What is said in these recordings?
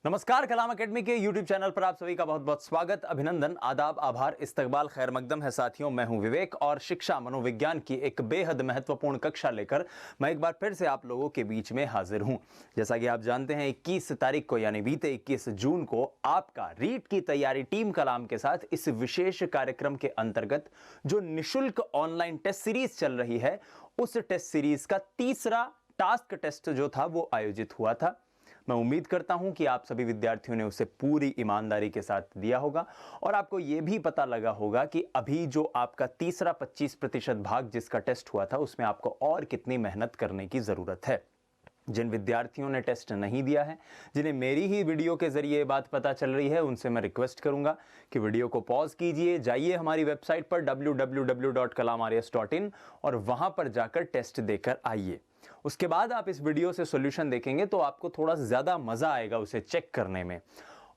नमस्कार, कलाम एकेडमी के YouTube channel पर आप सभी का बहुत बहुत स्वागत, अभिनंदन, आदाब, आभार, इस्तकबाल, खैर मकदम है साथियों। मैं हूं विवेक और शिक्षा मनोविज्ञान की एक बेहद महत्वपूर्ण कक्षा लेकर मैं एक बार फिर से आप लोगों के बीच में हाजिर हूं। जैसा कि आप जानते हैं 21 तारीख को यानी बीते 21 जून को आपका रीट की तैयारी टीम कलाम के साथ इस विशेष कार्यक्रम के अंतर्गत जो निःशुल्क ऑनलाइन टेस्ट सीरीज चल रही है उस टेस्ट सीरीज का तीसरा टास्क टेस्ट जो था वो आयोजित हुआ था। मैं उम्मीद करता हूं कि आप सभी विद्यार्थियों ने उसे पूरी ईमानदारी के साथ दिया होगा और आपको यह भी पता लगा होगा कि अभी जो आपका तीसरा 25% भाग जिसका टेस्ट हुआ था उसमें आपको और कितनी मेहनत करने की जरूरत है। जिन विद्यार्थियों ने टेस्ट नहीं दिया है, जिन्हें मेरी ही वीडियो के जरिए ये बात पता चल रही है, उनसे मैं रिक्वेस्ट करूंगा कि वीडियो को पॉज कीजिए, जाइए हमारी वेबसाइट पर www.kalamrs.in और वहां पर जाकर टेस्ट देकर आइए। उसके बाद आप इस वीडियो से सॉल्यूशन देखेंगे तो आपको थोड़ा ज्यादा मजा आएगा उसे चेक करने में।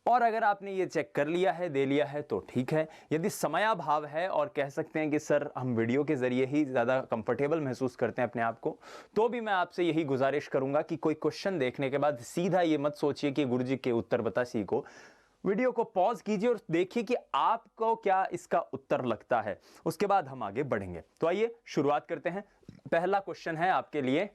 और अगर आपने ये चेक कर लिया है, दे लिया है तो ठीक है। यदि समयाभाव है और कह सकते हैं कि सर हम वीडियो के जरिए ही ज़्यादा कंफर्टेबल महसूस करते हैं अपने आप को, तो भी मैं आपसे यही गुजारिश करूंगा कि कोई क्वेश्चन देखने के बाद सीधा ये मत सोचिए कि गुरुजी के उत्तर बता सीखो। वीडियो को पॉज कीजिए और देखिए कि आपको क्या इसका उत्तर लगता है, उसके बाद हम आगे बढ़ेंगे। तो आइए शुरुआत करते हैं। पहला क्वेश्चन है आपके लिए,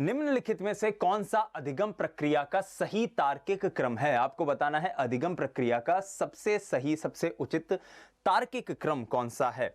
निम्नलिखित में से कौन सा अधिगम प्रक्रिया का सही तार्किक क्रम है? आपको बताना है अधिगम प्रक्रिया का सबसे सही, सबसे उचित तार्किक क्रम कौन सा है।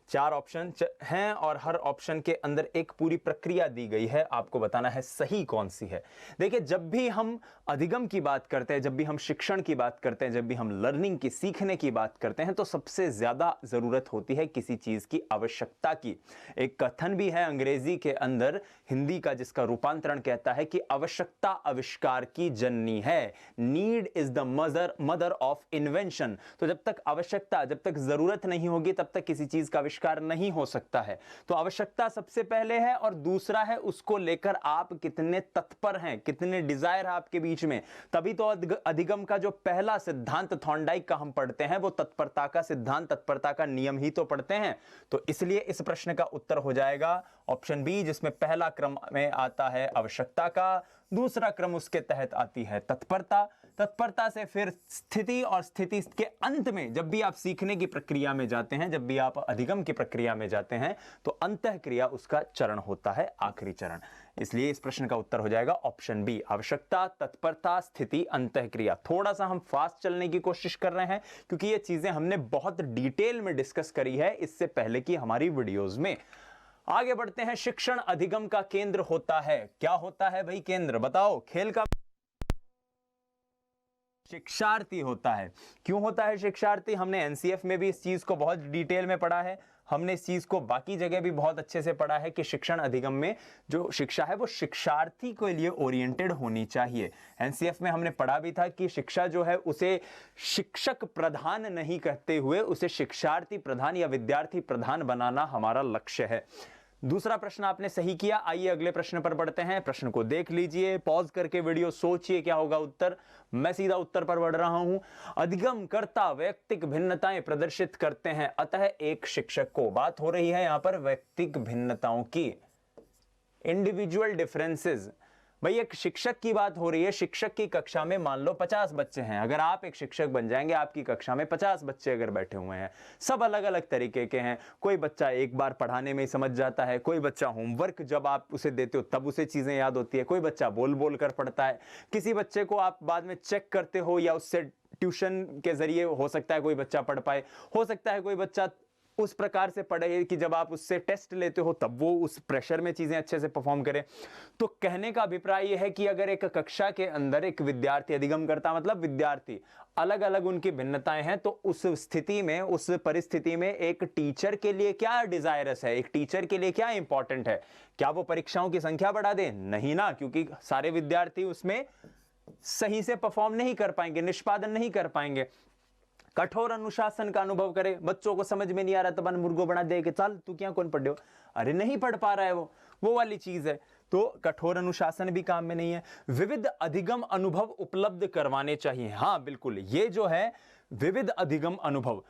4 ऑप्शन हैं और हर ऑप्शन के अंदर एक पूरी प्रक्रिया दी गई है, आपको बताना है सही कौन सी है। देखिए, जब भी हम अधिगम की बात करते हैं, जब भी हम शिक्षण की बात करते हैं, जब भी हम लर्निंग की, सीखने की बात करते हैं, तो सबसे ज्यादा जरूरत होती है किसी चीज की आवश्यकता की। एक कथन भी है अंग्रेजी के अंदर, हिंदी का जिसका रूपांतरण कहता है कि आवश्यकता आविष्कार की जननी है। Need is the mother of invention. तो जब तक आवश्यकता, जब तक जरूरत नहीं होगी तब तक किसी चीज का आविष्कार नहीं हो सकता है। तो आवश्यकता सबसे पहले है और दूसरा है उसको लेकर आप कितने तत्पर हैं, कितने डिजायर है आपके बीच में। तभी तो अधिगम का जो पहला सिद्धांत थॉर्नडाइक का हम पढ़ते हैं वो तत्परता का सिद्धांत, तत्परता का नियम ही तो पढ़ते हैं। तो इसलिए इस प्रश्न का उत्तर हो जाएगा ऑप्शन बी, जिसमें पहला क्रम में आता है आवश्यकता का, दूसरा क्रम उसके तहत आती है तत्परता, तत्परता से फिर स्थिति और स्थिति के अंत में जब भी आप सीखने की प्रक्रिया में जाते हैं, जब भी आप अधिगम की प्रक्रिया में जाते हैं तो अंतःक्रिया उसका चरण होता है, आखिरी चरण। इसलिए इस प्रश्न का उत्तर हो जाएगा ऑप्शन बी, आवश्यकता, तत्परता, स्थिति, अंतःक्रिया। थोड़ा सा हम फास्ट चलने की कोशिश कर रहे हैं क्योंकि ये चीजें हमने बहुत डिटेल में डिस्कस करी है इससे पहले की हमारी वीडियोज में। आगे बढ़ते हैं। शिक्षण अधिगम का केंद्र होता है। क्या होता है भाई केंद्र? बताओ। खेल का शिक्षार्थी होता है। क्यों होता है शिक्षार्थी? हमने एनसीएफ में भी इस चीज को बहुत डिटेल में पढ़ा है, हमने इस चीज को बाकी जगह भी बहुत अच्छे से पढ़ा है कि शिक्षण अधिगम में जो शिक्षा है वो शिक्षार्थी के लिए ओरिएंटेड होनी चाहिए। एनसीएफ में हमने पढ़ा भी था कि शिक्षा जो है उसे शिक्षक प्रधान नहीं कहते हुए उसे शिक्षार्थी प्रधान या विद्यार्थी प्रधान बनाना हमारा लक्ष्य है। दूसरा प्रश्न आपने सही किया। आइए अगले प्रश्न पर बढ़ते हैं। प्रश्न को देख लीजिए, पॉज करके वीडियो सोचिए क्या होगा उत्तर। मैं सीधा उत्तर पर बढ़ रहा हूं। अधिगम कर्ता वैयक्तिक भिन्नताएं प्रदर्शित करते हैं, अतः एक शिक्षक को, बात हो रही है यहां पर वैयक्तिक भिन्नताओं की, इंडिविजुअल डिफरेंसेस। भाई एक शिक्षक की बात हो रही है। शिक्षक की कक्षा में मान लो 50 बच्चे हैं। अगर आप एक शिक्षक बन जाएंगे, आपकी कक्षा में 50 बच्चे अगर बैठे हुए हैं, सब अलग अलग तरीके के हैं। कोई बच्चा एक बार पढ़ाने में ही समझ जाता है, कोई बच्चा होमवर्क जब आप उसे देते हो तब उसे चीजें याद होती है, कोई बच्चा बोल बोल कर पढ़ता है, किसी बच्चे को आप बाद में चेक करते हो या उससे ट्यूशन के जरिए हो सकता है कोई बच्चा पढ़ पाए, हो सकता है कोई बच्चा उस प्रकार से पढ़े कि जब आप उससे टेस्ट लेते हो तब वो उस प्रेशर में चीजें अच्छे से परफॉर्म करे। तो कहने का अभिप्राय यह है कि अगर एक कक्षा के अंदर एक विद्यार्थी, अधिगम करता मतलब विद्यार्थी, अलग अलग उनकी भिन्नताएं हैं, तो उस स्थिति में, उस परिस्थिति में एक टीचर के लिए क्या डिजायरस है, एक टीचर के लिए क्या इंपॉर्टेंट है? क्या वो परीक्षाओं की संख्या बढ़ा दे? नहीं ना, क्योंकि सारे विद्यार्थी उसमें सही से परफॉर्म नहीं कर पाएंगे, निष्पादन नहीं कर पाएंगे। कठोर अनुशासन का अनुभव करे, बच्चों को समझ में नहीं आ रहा तो बन मुर्गो बना दे के चल तू क्या कौन पढ़ हो, अरे नहीं पढ़ पा रहा है वो वाली चीज है। तो कठोर अनुशासन भी काम में नहीं है। विविध अधिगम अनुभव उपलब्ध करवाने चाहिए। हाँ बिल्कुल, ये जो है विविध अधिगम अनुभव,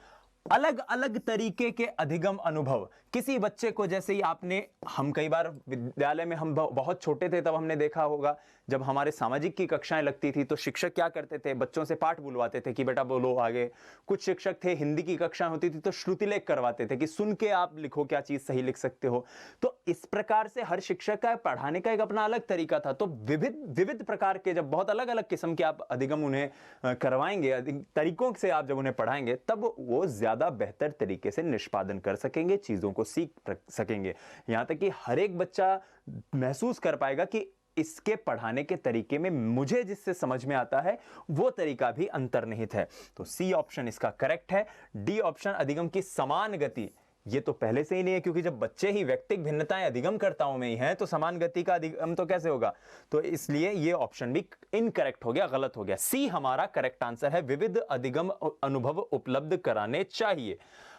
अलग अलग तरीके के अधिगम अनुभव। किसी बच्चे को जैसे ही आपने, हम कई बार विद्यालय में हम बहुत छोटे थे तब हमने देखा होगा, जब हमारे सामाजिक की कक्षाएं लगती थी तो शिक्षक क्या करते थे, बच्चों से पाठ बुलवाते थे कि बेटा बोलो आगे। कुछ शिक्षक थे, हिंदी की कक्षाएं होती थी तो श्रुतिलेख करवाते थे कि सुन के आप लिखो क्या चीज सही लिख सकते हो। तो इस प्रकार से हर शिक्षक का पढ़ाने का एक अपना अलग तरीका था। तो विविध विविध प्रकार के, जब बहुत अलग अलग किस्म के आप अधिगम उन्हें करवाएंगे, तरीकों से आप जब उन्हें पढ़ाएंगे, तब वो ज्यादा बेहतर तरीके से निष्पादन कर सकेंगे, चीजों को सीख सकेंगे। यहां तक कि हर एक बच्चा महसूस कर पाएगा कि इसके पढ़ाने के तरीके में मुझे जिससे समझ में आता है वो तरीका भी अंतर्निहित है। तो सी ऑप्शन इसका करेक्ट है। डी ऑप्शन अधिगम की समान गति, ये तो पहले से ही नहीं है, क्योंकि जब बच्चे ही व्यक्तिक भिन्नताएं अधिगमकर्ताओं में ही हैं तो समान गति का अधिगम तो कैसे होगा। तो इसलिए ये ऑप्शन भी इनकरेक्ट हो गया, गलत हो गया। सी हमारा करेक्ट आंसर है, विविध अधिगम अनुभव उपलब्ध कराने चाहिए।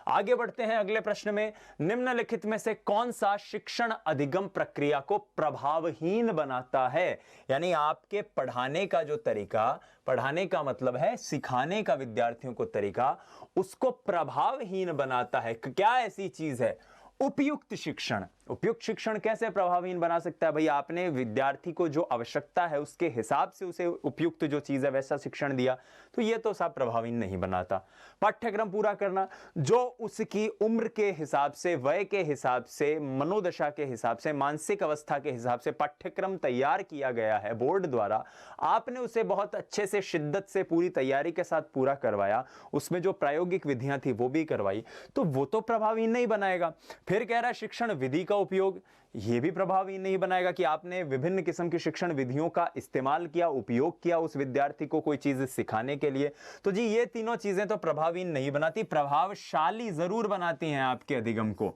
आगे बढ़ते हैं अगले प्रश्न में। निम्नलिखित में से कौन सा शिक्षण अधिगम प्रक्रिया को प्रभावहीन बनाता है? यानी आपके पढ़ाने का जो तरीका, पढ़ाने का मतलब है सिखाने का विद्यार्थियों को तरीका, उसको प्रभावहीन बनाता है। क्या ऐसी चीज है? उपयुक्त शिक्षण। उपयुक्त शिक्षण कैसे प्रभावहीन बना सकता है? भाई आपने विद्यार्थी को जो आवश्यकता है उसके हिसाब से उसे उपयुक्त जो चीज है वैसा शिक्षण दिया, तो ये तो सब प्रभावहीन नहीं बनाता। पाठ्यक्रम पूरा करना, जो उसकी उम्र के हिसाब से, वय के हिसाब से, मनोदशा के हिसाब से, मानसिक अवस्था के हिसाब से पाठ्यक्रम तैयार किया गया है बोर्ड द्वारा, आपने उसे बहुत अच्छे से, शिद्दत से, पूरी तैयारी के साथ पूरा करवाया, उसमें जो प्रायोगिक विधियां थी वो भी करवाई, तो वो तो प्रभावहीन नहीं बनाएगा। फिर कह रहा है शिक्षण विधि का उपयोग, यह भी प्रभावहीन नहीं बनाएगा कि आपने विभिन्न किस्म की शिक्षण विधियों का इस्तेमाल किया, उपयोग किया उस विद्यार्थी को कोई चीज सिखाने के लिए। तो जी ये तीनों चीजें तो प्रभावहीन नहीं बनाती, प्रभावशाली जरूर बनाती हैं आपके अधिगम को।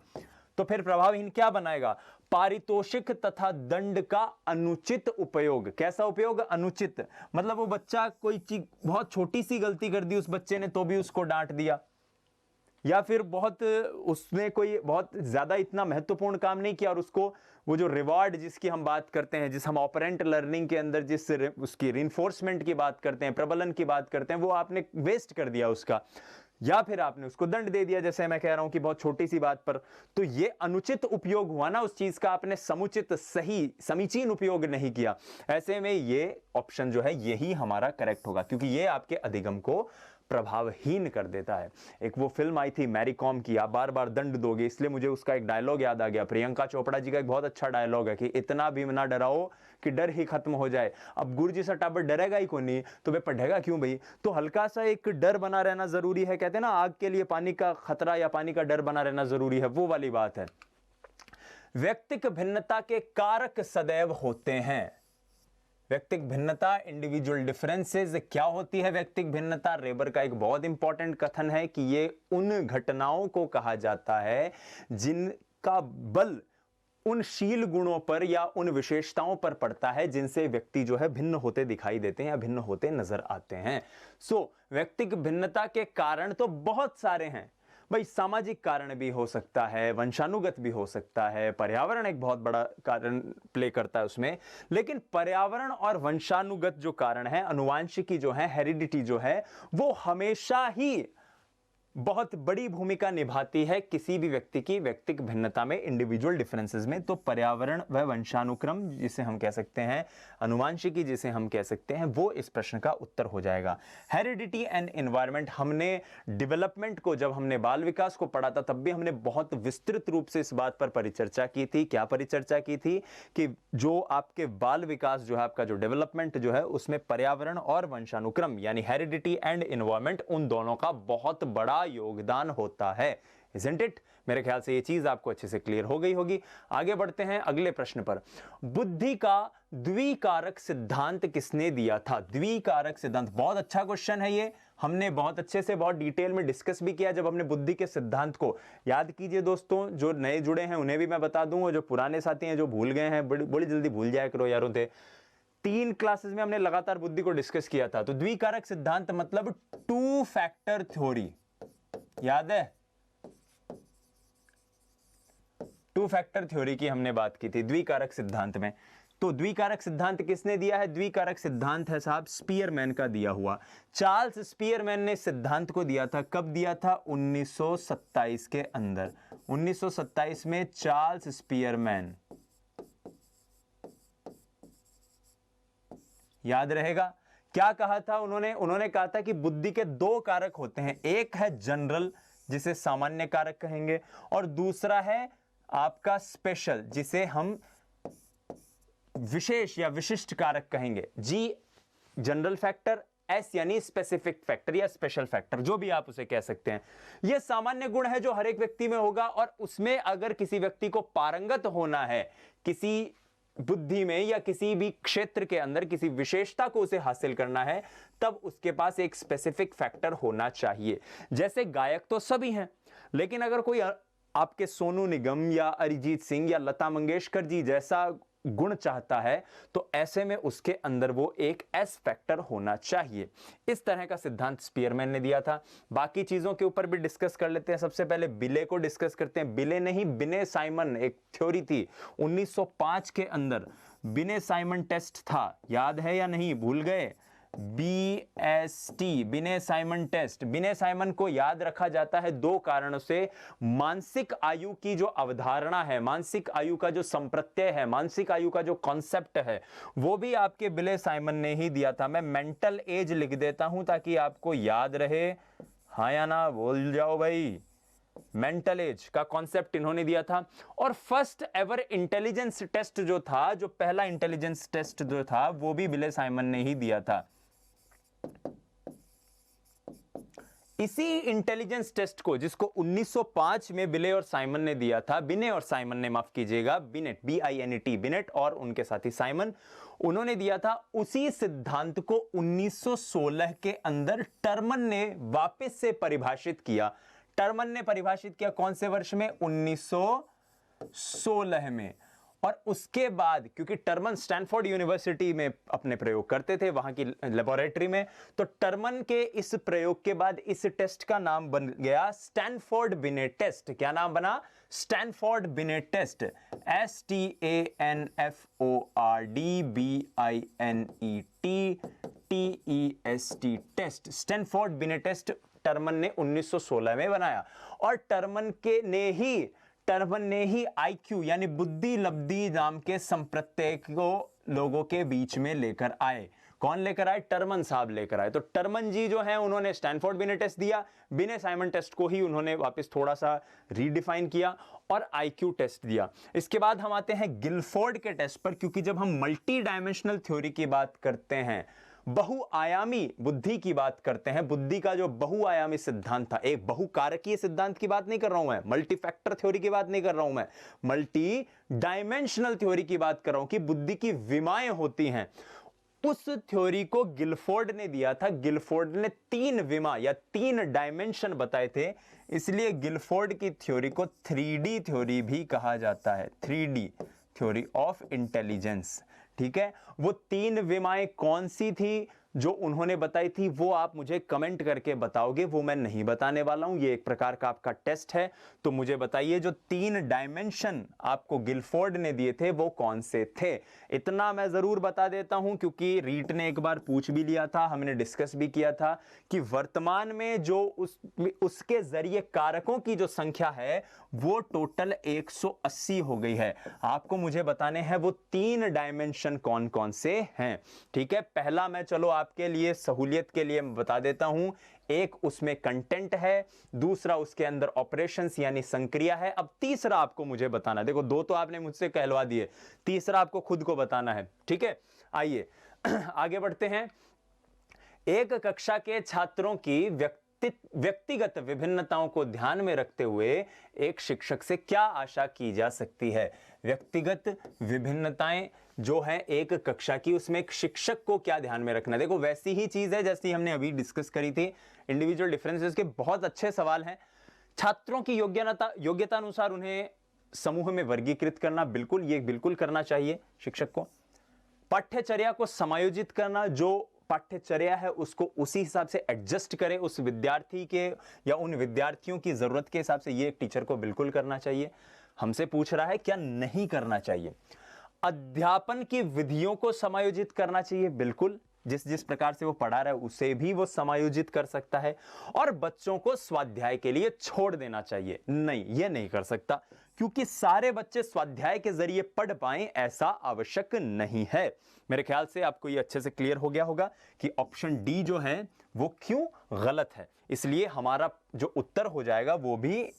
तो फिर प्रभावहीन क्या बनाएगा? पारितोषिक तथा दंड का अनुचित उपयोग। कैसा उपयोग? अनुचित। मतलब वो बच्चा कोई चीज, बहुत छोटी सी गलती कर दी उस बच्चे ने तो भी उसको डांट दिया, या फिर बहुत उसने कोई बहुत ज्यादा इतना महत्वपूर्ण काम नहीं किया और उसको वो जो रिवार्ड जिसकी हम बात करते हैं, जिस हम ऑपरेंट लर्निंग के अंदर जिस उसकी रिइंफोर्समेंट की बात करते हैं, प्रबलन की बात करते हैं, वो आपने वेस्ट कर दिया उसका, या फिर आपने उसको दंड दे दिया, जैसे मैं कह रहा हूं कि बहुत छोटी सी बात पर। तो ये अनुचित उपयोग हुआ ना उस चीज का, आपने समुचित, सही, समीचीन उपयोग नहीं किया। ऐसे में ये ऑप्शन जो है यही हमारा करेक्ट होगा, क्योंकि ये आपके अधिगम को प्रभावहीन कर देता है। एक वो फिल्म आई थी मैरी कॉम की, आप बार बार दंड दोगे, इसलिए मुझे उसका एक डायलॉग याद आ गया। प्रियंका चोपड़ा जी का एक बहुत अच्छा डायलॉग है कि इतना भी ना डराओ कि डर ही खत्म हो जाए। अब गुरु जी सा टाबर डरेगा ही को नहीं तो वे पढ़ेगा क्यों भाई? तो हल्का सा एक डर बना रहना जरूरी है। कहते हैं ना आग के लिए पानी का खतरा या पानी का डर बना रहना जरूरी है, वो वाली बात है। व्यक्तिक भिन्नता के कारक सदैव होते हैं। व्यक्तिक भिन्नता, इंडिविजुअल डिफरेंसेस। क्या होती है व्यक्तिक भिन्नता? रेबर का एक बहुत इंपॉर्टेंट कथन है कि ये उन घटनाओं को कहा जाता है जिनका बल उन शील गुणों पर या उन विशेषताओं पर पड़ता है जिनसे व्यक्ति जो है भिन्न होते दिखाई देते हैं या भिन्न होते नजर आते हैं। व्यक्तिक भिन्नता के कारण तो बहुत सारे हैं भाई। सामाजिक कारण भी हो सकता है, वंशानुगत भी हो सकता है, पर्यावरण एक बहुत बड़ा कारण प्ले करता है उसमें। लेकिन पर्यावरण और वंशानुगत जो कारण है, अनुवांशिकी जो है, हेरिडिटी जो है, वो हमेशा ही बहुत बड़ी भूमिका निभाती है किसी भी व्यक्ति की व्यक्तिक भिन्नता में, इंडिविजुअल डिफरेंसेस में। तो पर्यावरण व वंशानुक्रम जिसे हम कह सकते हैं, अनुवांशिकी जिसे हम कह सकते हैं, वो इस प्रश्न का उत्तर हो जाएगा। हेरिडिटी एंड एनवायरनमेंट, हमने डेवलपमेंट को, जब हमने बाल विकास को पढ़ा था तब भी हमने बहुत विस्तृत रूप से इस बात पर परिचर्चा की थी। क्या परिचर्चा की थी? कि जो आपके बाल विकास जो है, आपका जो डेवलपमेंट जो है, उसमें पर्यावरण और वंशानुक्रम यानी हेरिडिटी एंड एनवायरनमेंट, उन दोनों का बहुत बड़ा योगदान होता है। Isn't it? मेरे ख्याल से ये चीज आपको अच्छे से क्लियर हो गई होगी। आगे बढ़ते हैं अगले प्रश्न पर। बुद्धि का द्विकारक सिद्धांत किसने दिया था? द्विकारक सिद्धांत, बहुत अच्छा क्वेश्चन है ये। हमने बहुत अच्छे से, बहुत डिटेल में डिस्कस भी किया जब हमने बुद्धि के सिद्धांत को। याद कीजिए दोस्तों, जो नए जुड़े हैं उन्हें भी मैं बता दूं, जो पुराने साथी हैं जो भूल गए हैं, बड़ी जल्दी भूल जाया करो यारों थे। 3 क्लासेस में हमने लगातार बुद्धि को डिस्कस किया था। तो द्विकारक सिद्धांत मतलब 2 फैक्टर थ्योरी, याद है? 2 फैक्टर थ्योरी की हमने बात की थी द्विकारक सिद्धांत में। तो द्विकारक सिद्धांत किसने दिया है? द्विकारक सिद्धांत है साहब स्पीयरमैन का दिया हुआ। चार्ल्स स्पीयरमैन ने सिद्धांत को दिया था। कब दिया था? 1927 के अंदर। 1927 में चार्ल्स स्पीयरमैन, याद रहेगा क्या कहा था उन्होंने कहा था कि बुद्धि के दो कारक होते हैं, एक है जनरल जिसे सामान्य कारक कहेंगे और दूसरा है आपका स्पेशल जिसे हम विशेष या विशिष्ट कारक कहेंगे। जी जनरल फैक्टर, एस यानी स्पेसिफिक फैक्टर या स्पेशल फैक्टर, जो भी आप उसे कह सकते हैं। यह सामान्य गुण है जो हर एक व्यक्ति में होगा और उसमें अगर किसी व्यक्ति को पारंगत होना है किसी बुद्धि में या किसी भी क्षेत्र के अंदर किसी विशेषता को उसे हासिल करना है, तब उसके पास एक स्पेसिफिक फैक्टर होना चाहिए। जैसे गायक तो सभी हैं, लेकिन अगर कोई आपके सोनू निगम या अरिजीत सिंह या लता मंगेशकर जी जैसा गुण चाहता है तो ऐसे में उसके अंदर वो एक एस फैक्टर होना चाहिए। इस तरह का सिद्धांत स्पीयरमैन ने दिया था। बाकी चीजों के ऊपर भी डिस्कस कर लेते हैं। सबसे पहले बिले को डिस्कस करते हैं। बिले नहीं, बिने साइमन एक थ्योरी थी 1905 के अंदर। बिने साइमन टेस्ट था, याद है या नहीं, भूल गए? BST, बिने साइमन टेस्ट। बिने साइमन को याद रखा जाता है दो कारणों से। मानसिक आयु की जो अवधारणा है, मानसिक आयु का जो संप्रत्यय है, मानसिक आयु का जो कॉन्सेप्ट है, वो भी आपके बिले साइमन ने ही दिया था। मैं मेंटल एज लिख देता हूं ताकि आपको याद रहे। हाँ या ना बोल जाओ भाई। मेंटल एज का कॉन्सेप्ट इन्होंने दिया था। और फर्स्ट एवर इंटेलिजेंस टेस्ट जो था, जो पहला इंटेलिजेंस टेस्ट जो था, वो भी बिले साइमन ने ही दिया था। इसी इंटेलिजेंस टेस्ट को, जिसको 1905 में बिले और साइमन ने दिया था, बिने और साइमन ने, माफ कीजिएगा, बिनेट, BINET, बिनेट और उनके साथी साइमन, उन्होंने दिया था। उसी सिद्धांत को 1916 के अंदर टर्मन ने वापस से परिभाषित किया। टर्मन ने परिभाषित किया कौन से वर्ष में? 1916 में। और उसके बाद, क्योंकि टर्मन स्टैनफोर्ड यूनिवर्सिटी में अपने प्रयोग करते थे, वहां की लेबोरेटरी में, तो टर्मन के इस प्रयोग के बाद इस टेस्ट का नाम बन गया स्टैनफोर्ड बिनेट टेस्ट। क्या नाम बना? Stanford Binet test. STANFORDBINET test, Stanford Binet test Terman ने 1916 में बनाया। और टर्मन ने ही IQ यानी बुद्धि लब्धि नाम के संप्रत्यय को लोगों के बीच में लेकर आए। कौन लेकर आए? टर्मन साहब लेकर आए। तो टर्मन जी जो हैं, उन्होंने स्टैनफोर्ड बिने टेस्ट दिया, बिने साइमन टेस्ट को ही उन्होंने वापस थोड़ा सा रीडिफाइन किया और IQ टेस्ट दिया। इसके बाद हम आते हैं गिलफोर्ड के टेस्ट पर, क्योंकि जब हम मल्टी डायमेंशनल थ्योरी की बात करते हैं, बहुआयामी बुद्धि की बात करते हैं, बुद्धि का जो बहुआयामी सिद्धांत था, एक बहुकारकीय सिद्धांत की बात नहीं कर रहा हूं मैं, मल्टी फैक्टर थ्योरी की बात नहीं कर रहा हूं मैं, मल्टी डायमेंशनल थ्योरी की बात कर रहा हूं कि बुद्धि की विमाएं होती हैं। उस थ्योरी को गिलफोर्ड ने दिया था। गिलफोर्ड ने 3 विमा या 3 डायमेंशन बताए थे, इसलिए गिलफोर्ड की थ्योरी को 3D थ्योरी भी कहा जाता है। 3D theory of intelligence. ठीक है, वो 3 विमाएं कौन सी थी जो उन्होंने बताई थी, वो आप मुझे कमेंट करके बताओगे, वो मैं नहीं बताने वाला हूं। ये एक प्रकार का आपका टेस्ट है, तो मुझे बताइए जो 3 डायमेंशन आपको गिलफोर्ड ने दिए थे वो कौन से थे। इतना मैं जरूर बता देता हूं, क्योंकि रीट ने एक बार पूछ भी लिया था, हमने डिस्कस भी किया था कि वर्तमान में जो उसके जरिए कारकों की जो संख्या है वो टोटल 180 हो गई है। आपको मुझे बताने हैं वो 3 डायमेंशन कौन कौन से हैं। ठीक है, पहला मैं चलो आपके लिए सहूलियत के लिए बता देता हूं। एक उसमें कंटेंट है, दूसरा उसके अंदर ऑपरेशंस यानी संक्रिया है। अब तीसरा आपको मुझे बताना, देखो 2 तो आपने मुझसे कहलवा दिए, तीसरा आपको खुद को बताना है। ठीक है, आइए आगे बढ़ते हैं। एक कक्षा के छात्रों की व्यक्तिगत विभिन्नताओं को ध्यान में रखते हुए एक शिक्षक से क्या आशा की जा सकती है? व्यक्तिगत विभिन्नताएं जो है एक कक्षा की, उसमें एक शिक्षक को क्या ध्यान में रखना है? देखो वैसी ही चीज है जैसी हमने अभी डिस्कस करी थी, इंडिविजुअल डिफरेंसेस के बहुत अच्छे सवाल हैं। छात्रों की योग्यता अनुसार उन्हें समूह में वर्गीकृत करना, बिल्कुल ये बिल्कुल करना चाहिए शिक्षक को। पाठ्यचर्या को समायोजित करना, जो पाठ्यचर्या है उसको उसी हिसाब से एडजस्ट करे उस विद्यार्थी के या उन विद्यार्थियों की जरूरत के हिसाब से, ये एक टीचर को बिल्कुल करना चाहिए। हमसे पूछ रहा है क्या नहीं करना चाहिए? अध्यापन की विधियों को समायोजित करना चाहिए, बिल्कुल जिस जिस प्रकार से वो पढ़ा रहा है उसे भी वो समायोजित कर सकता है, और बच्चों को स्वाध्याय के लिए छोड़ देना चाहिए। नहीं, ये नहीं कर सकता, क्योंकि सारे बच्चे स्वाध्याय के जरिए पढ़ पाएं ऐसा आवश्यक नहीं है। मेरे ख्याल से आपको ये अच्छे से क्लियर हो गया होगा कि ऑप्शन डी जो है वो क्यों गलत है। इसलिए हमारा जो उत्तर हो जाएगा वो भी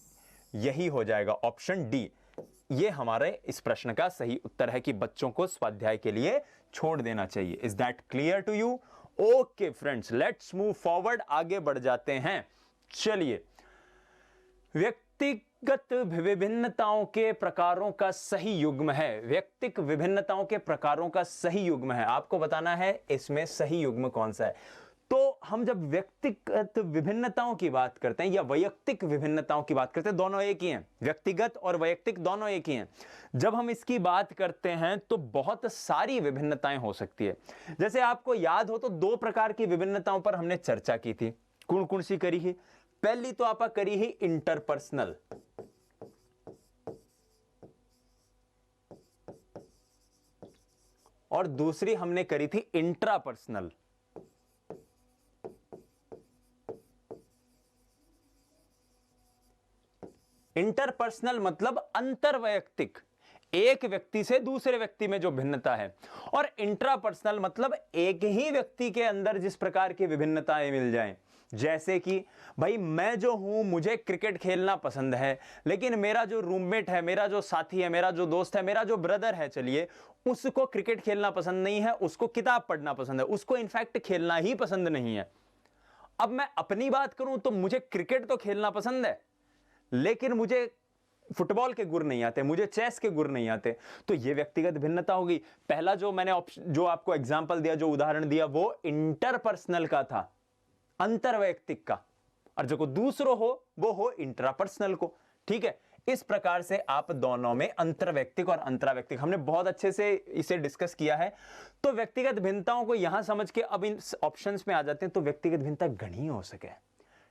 यही हो जाएगा, ऑप्शन डी। ये हमारे इस प्रश्न का सही उत्तर है कि बच्चों को स्वाध्याय के लिए छोड़ देना चाहिए। Is that clear to you? Okay friends, let's move forward, आगे बढ़ जाते हैं। चलिए, व्यक्तिगत विभिन्नताओं के प्रकारों का सही युग्म है। व्यक्तिक विभिन्नताओं के प्रकारों का सही युग्म है, आपको बताना है इसमें सही युग्म कौन सा है। तो हम जब व्यक्तिगत विभिन्नताओं की बात करते हैं या वैयक्तिक विभिन्नताओं की बात करते हैं, दोनों एक ही हैं, व्यक्तिगत और वैयक्तिक दोनों एक ही हैं। जब हम इसकी बात करते हैं तो बहुत सारी विभिन्नताएं हो सकती है। जैसे आपको याद हो तो दो प्रकार की विभिन्नताओं पर हमने चर्चा की थी। कौन कौन सी करी है? पहली तो आपा करी ही इंटरपर्सनल, और दूसरी हमने करी थी इंट्रापर्सनल। इंटरपर्सनल मतलब अंतरवैयक्तिक, एक व्यक्ति से दूसरे व्यक्ति में जो भिन्नता है, और इंट्रापर्सनल मतलब एक ही व्यक्ति के अंदर जिस प्रकार की विभिन्नताएं मिल जाएं। जैसे कि भाई मैं जो हूं, मुझे क्रिकेट खेलना पसंद है, लेकिन मेरा जो रूममेट है, मेरा जो साथी है, मेरा जो दोस्त है, मेरा जो ब्रदर है, चलिए, उसको क्रिकेट खेलना पसंद नहीं है, उसको किताब पढ़ना पसंद है, उसको इनफैक्ट खेलना ही पसंद नहीं है। अब मैं अपनी बात करूं तो मुझे क्रिकेट तो खेलना पसंद है, लेकिन मुझे फुटबॉल के गुर नहीं आते, मुझे चेस के गुर नहीं आते। तो ये व्यक्तिगत भिन्नता होगी। पहला जो मैंने जो आपको एग्जांपल दिया, जो उदाहरण दिया, वो इंटरपर्सनल का था, अंतरवैयक्तिक का, और जो दूसरो हो वो हो इंट्रापर्सनल को। ठीक है, इस प्रकार से आप दोनों में अंतरवैयक्तिक और अंतरावैयक्तिक, हमने बहुत अच्छे से इसे डिस्कस किया है। तो व्यक्तिगत भिन्नताओं को यहां समझ के अब इन ऑप्शंस में आ जाते हैं। तो व्यक्तिगत भिन्नता घनी हो सके,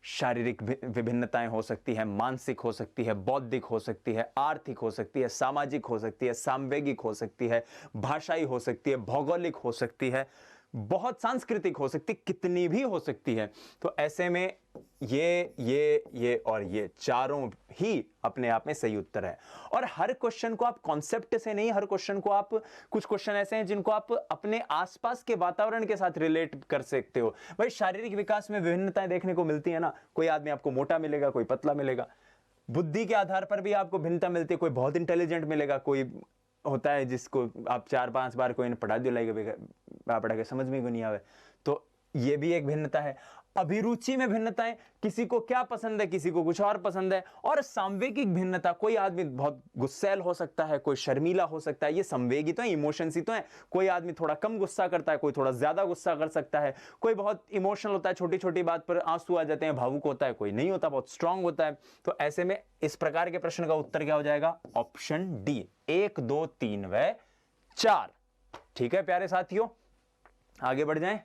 शारीरिक विभिन्नताएं हो सकती है, मानसिक हो सकती है, बौद्धिक हो सकती है, आर्थिक हो सकती है, सामाजिक हो सकती है, सामवेगिक हो सकती है, भाषाई हो सकती है, भौगोलिक हो सकती है, बहुत सांस्कृतिक हो सकती है, कितनी भी हो सकती है। तो ऐसे में ये और ये चारों ही अपने आप में सही उत्तर है। और हर क्वेश्चन को आप कॉन्सेप्ट से नहीं, हर क्वेश्चन को आप, कुछ क्वेश्चन ऐसे हैं जिनको आप अपने आसपास के वातावरण के साथ रिलेट कर सकते हो। भाई शारीरिक विकास में विभिन्नताएं देखने को मिलती है ना, कोई आदमी आपको मोटा मिलेगा, कोई पतला मिलेगा। बुद्धि के आधार पर भी आपको भिन्नता मिलती है, कोई बहुत इंटेलिजेंट मिलेगा, कोई होता है जिसको आप 4-5 बार कोई ने पढ़ा दिया, पढ़ा के समझ में ही नहीं आवे। तो ये भी एक भिन्नता है। अभिरुचि में भिन्नताएं, किसी को क्या पसंद है, किसी को कुछ और पसंद है। और संवेगिक भिन्नता, कोई आदमी बहुत गुस्सैल हो सकता है, कोई शर्मीला हो सकता है, ये संवेगी तो है, इमोशंस ही तो है। कोई आदमी थोड़ा कम गुस्सा करता है, कोई थोड़ा ज्यादा गुस्सा कर सकता है, कोई बहुत इमोशनल होता है, छोटी छोटी बात पर आंसू आ जाते हैं, भावुक होता है, कोई नहीं होता, बहुत स्ट्रांग होता है। तो ऐसे में इस प्रकार के प्रश्न का उत्तर क्या हो जाएगा? ऑप्शन डी, 1, 2, 3 व 4। ठीक है प्यारे साथियों, आगे बढ़ जाएं।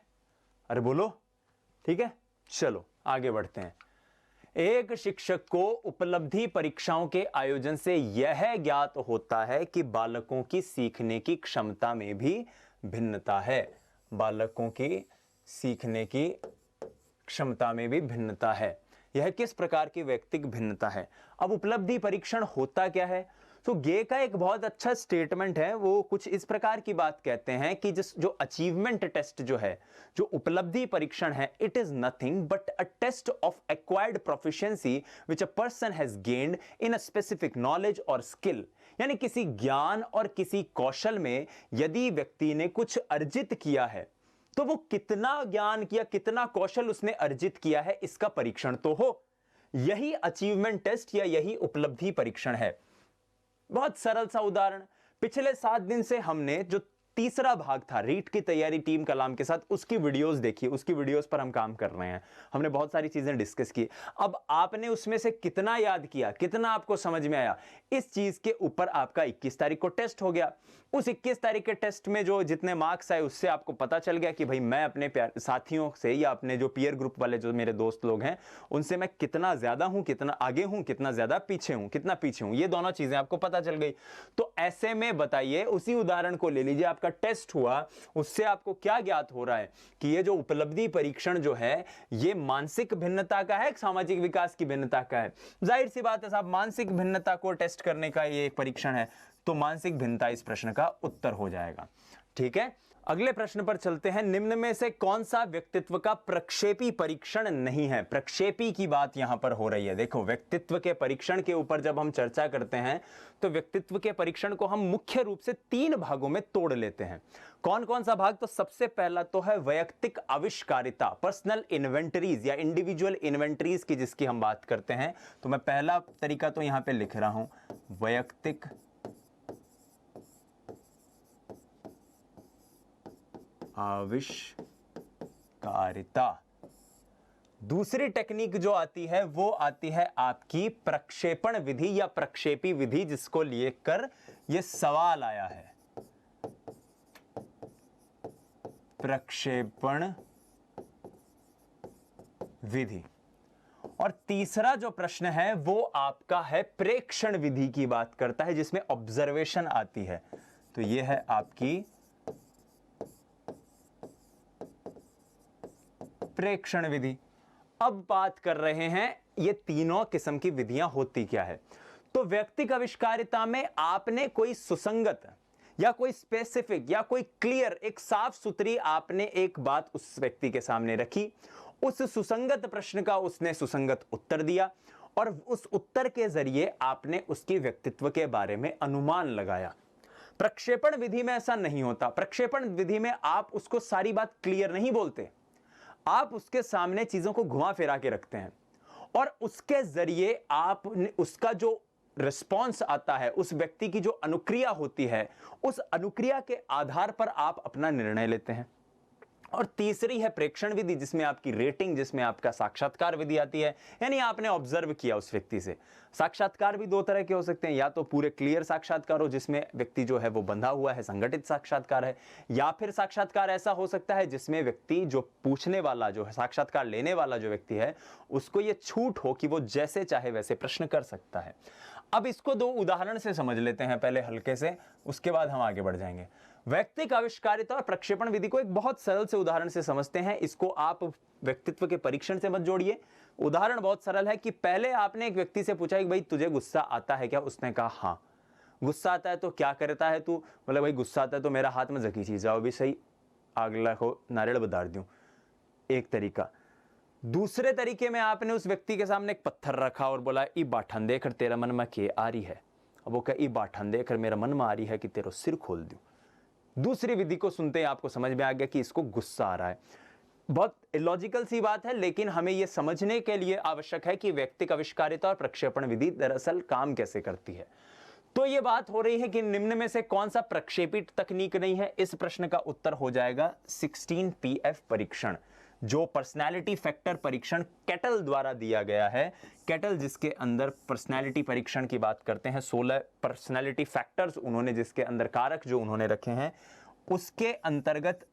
अरे बोलो, ठीक है, चलो आगे बढ़ते हैं। एक शिक्षक को उपलब्धि परीक्षाओं के आयोजन से यह ज्ञात होता है कि बालकों की सीखने की क्षमता में भी भिन्नता है। बालकों की सीखने की क्षमता में भी भिन्नता है। यह किस प्रकार की व्यक्तिक भिन्नता है? अब उपलब्धि परीक्षण होता क्या है? तो गे का एक बहुत अच्छा स्टेटमेंट है, वो कुछ इस प्रकार की बात कहते हैं कि जो अचीवमेंट टेस्ट जो है, जो उपलब्धि परीक्षण है, it is nothing but a test of acquired proficiency which a person has gained in a specific knowledge और स्किल। यानी किसी ज्ञान और किसी कौशल में यदि व्यक्ति ने कुछ अर्जित किया है, तो वो कितना ज्ञान किया, कितना कौशल उसने अर्जित किया है, इसका परीक्षण तो हो। यही अचीवमेंट टेस्ट या यही उपलब्धि परीक्षण है। बहुत सरल सा उदाहरण, पिछले 7 दिन से हमने जो तीसरा भाग था रीट की तैयारी टीम कलाम के साथ, उसकी वीडियोस देखी, उसकी वीडियोस पर हम काम कर रहे हैं। हमने बहुत सारी चीजें डिस्कस की। अब आपने उसमें से कितना याद किया, कितना आपको समझ में आया, इस चीज के ऊपर आपका 21 तारीख को टेस्ट हो गया। उस 21 तारीख के टेस्ट में जो जितने मार्क्स आए, उससे आपको पता चल गया कि भाई मैं अपने साथियों से या अपने जो पीयर ग्रुप वाले जो मेरे दोस्त लोग हैं, उनसे मैं कितना ज्यादा हूं, कितना आगे हूं, कितना ज्यादा पीछे हूं, कितना पीछे हूं, ये दोनों चीजें आपको पता चल गई। तो ऐसे में बताइए, उसी उदाहरण को ले लीजिए, आप आपका टेस्ट हुआ उससे आपको क्या ज्ञात हो रहा है कि ये जो उपलब्धि परीक्षण जो है ये मानसिक भिन्नता का है, सामाजिक विकास की भिन्नता का है? जाहिर सी बात है साहब, मानसिक भिन्नता को टेस्ट करने का ये एक परीक्षण है, तो मानसिक भिन्नता इस प्रश्न का उत्तर हो जाएगा। ठीक है, अगले प्रश्न पर चलते हैं। निम्न में से कौन सा व्यक्तित्व का प्रक्षेपी परीक्षण नहीं है? प्रक्षेपी की बात यहां पर हो रही है। देखो, व्यक्तित्व के परीक्षण के ऊपर जब हम चर्चा करते हैं तो व्यक्तित्व के परीक्षण को हम मुख्य रूप से 3 भागों में तोड़ लेते हैं। कौन कौन सा भाग? तो सबसे पहला तो है वैयक्तिक आविष्कारिता, पर्सनल इन्वेंटरीज या इंडिविजुअल इन्वेंटरीज की जिसकी हम बात करते हैं। तो मैं पहला तरीका तो यहां पर लिख रहा हूं, वैयक्तिक आविष्कारिता। दूसरी टेक्निक जो आती है वो आती है आपकी प्रक्षेपण विधि या प्रक्षेपी विधि, जिसको लेकर ये सवाल आया है, प्रक्षेपण विधि। और तीसरा जो प्रश्न है वो आपका है प्रेक्षण विधि की बात करता है, जिसमें ऑब्जर्वेशन आती है। तो ये है आपकी प्रेक्षण विधि। अब बात कर रहे हैं ये तीनों किस्म की विधियां होती क्या है। तो व्यक्तिगत आविष्कारिता में आपने कोई सुसंगत या कोई स्पेसिफिक या कोई क्लियर, एक साफ सुथरी आपने एक बात उस व्यक्ति के सामने रखी, उस सुसंगत प्रश्न का उसने सुसंगत उत्तर दिया और उस उत्तर के जरिए आपने उसकी व्यक्तित्व के बारे में अनुमान लगाया। प्रक्षेपण विधि में ऐसा नहीं होता। प्रक्षेपण विधि में आप उसको सारी बात क्लियर नहीं बोलते, आप उसके सामने चीजों को घुमा फिरा के रखते हैं और उसके जरिए आप उसका जो रिस्पॉन्स आता है, उस व्यक्ति की जो अनुक्रिया होती है, उस अनुक्रिया के आधार पर आप अपना निर्णय लेते हैं। और तीसरी है प्रेक्षण विधि, जिसमें आपकी रेटिंग, जिसमें आपका साक्षात्कार विधि आती है, यानी आपने ऑब्जर्व किया उस व्यक्ति से। साक्षात्कार भी 2 तरह के हो सकते हैं, या तो पूरे क्लियर साक्षात्कार हो जिसमें व्यक्ति जो है वो बंधा हुआ है, संगठित साक्षात्कार है, या फिर साक्षात्कार ऐसा हो सकता है जिसमें व्यक्ति जो पूछने वाला, जो है साक्षात्कार लेने वाला जो व्यक्ति है, उसको ये छूट हो कि वो जैसे चाहे वैसे प्रश्न कर सकता है। अब इसको 2 उदाहरण से समझ लेते हैं पहले हल्के से, उसके बाद हम आगे बढ़ जाएंगे। व्यक्तिगत आविष्कारिता और प्रक्षेपण विधि को एक बहुत सरल से उदाहरण से समझते हैं। इसको आप व्यक्तित्व के परीक्षण से मत जोड़िए। उदाहरण बहुत सरल है कि पहले आपने एक व्यक्ति से पूछा कि भाई तुझे गुस्सा आता है क्या? उसने कहा हाँ। गुस्सा आता है तो क्या करता है तू? बोले भाई गुस्सा आता है तो मेरा हाथ में जकी चीज आओ भी सही, आगला को नारियल बदार दूं, एक तरीका। दूसरे तरीके में आपने उस व्यक्ति के सामने एक पत्थर रखा और बोला ई बाठन देकर तेरा मन में के आ रही है। अब वो कहा ई बाठन देकर मेरा मन में आ रही है कि तेरा सिर खोल दूं। दूसरी विधि को सुनते ही आपको समझ में आ गया कि इसको गुस्सा आ रहा है। बहुत इलॉजिकल सी बात है, लेकिन हमें यह समझने के लिए आवश्यक है कि व्यक्तिगत आविष्कारिता और प्रक्षेपण विधि दरअसल काम कैसे करती है। तो यह बात हो रही है कि निम्न में से कौन सा प्रक्षेपित तकनीक नहीं है। इस प्रश्न का उत्तर हो जाएगा 16PF परीक्षण, जो पर्सनैलिटी फैक्टर परीक्षण कैटल द्वारा दिया गया है। कैटल जिसके अंदर पर्सनैलिटी परीक्षण की बात करते हैं, 16 पर्सनैलिटी फैक्टर्स उन्होंने जिसके अंदर कारक जो उन्होंने रखे हैं, उसके अंतर्गत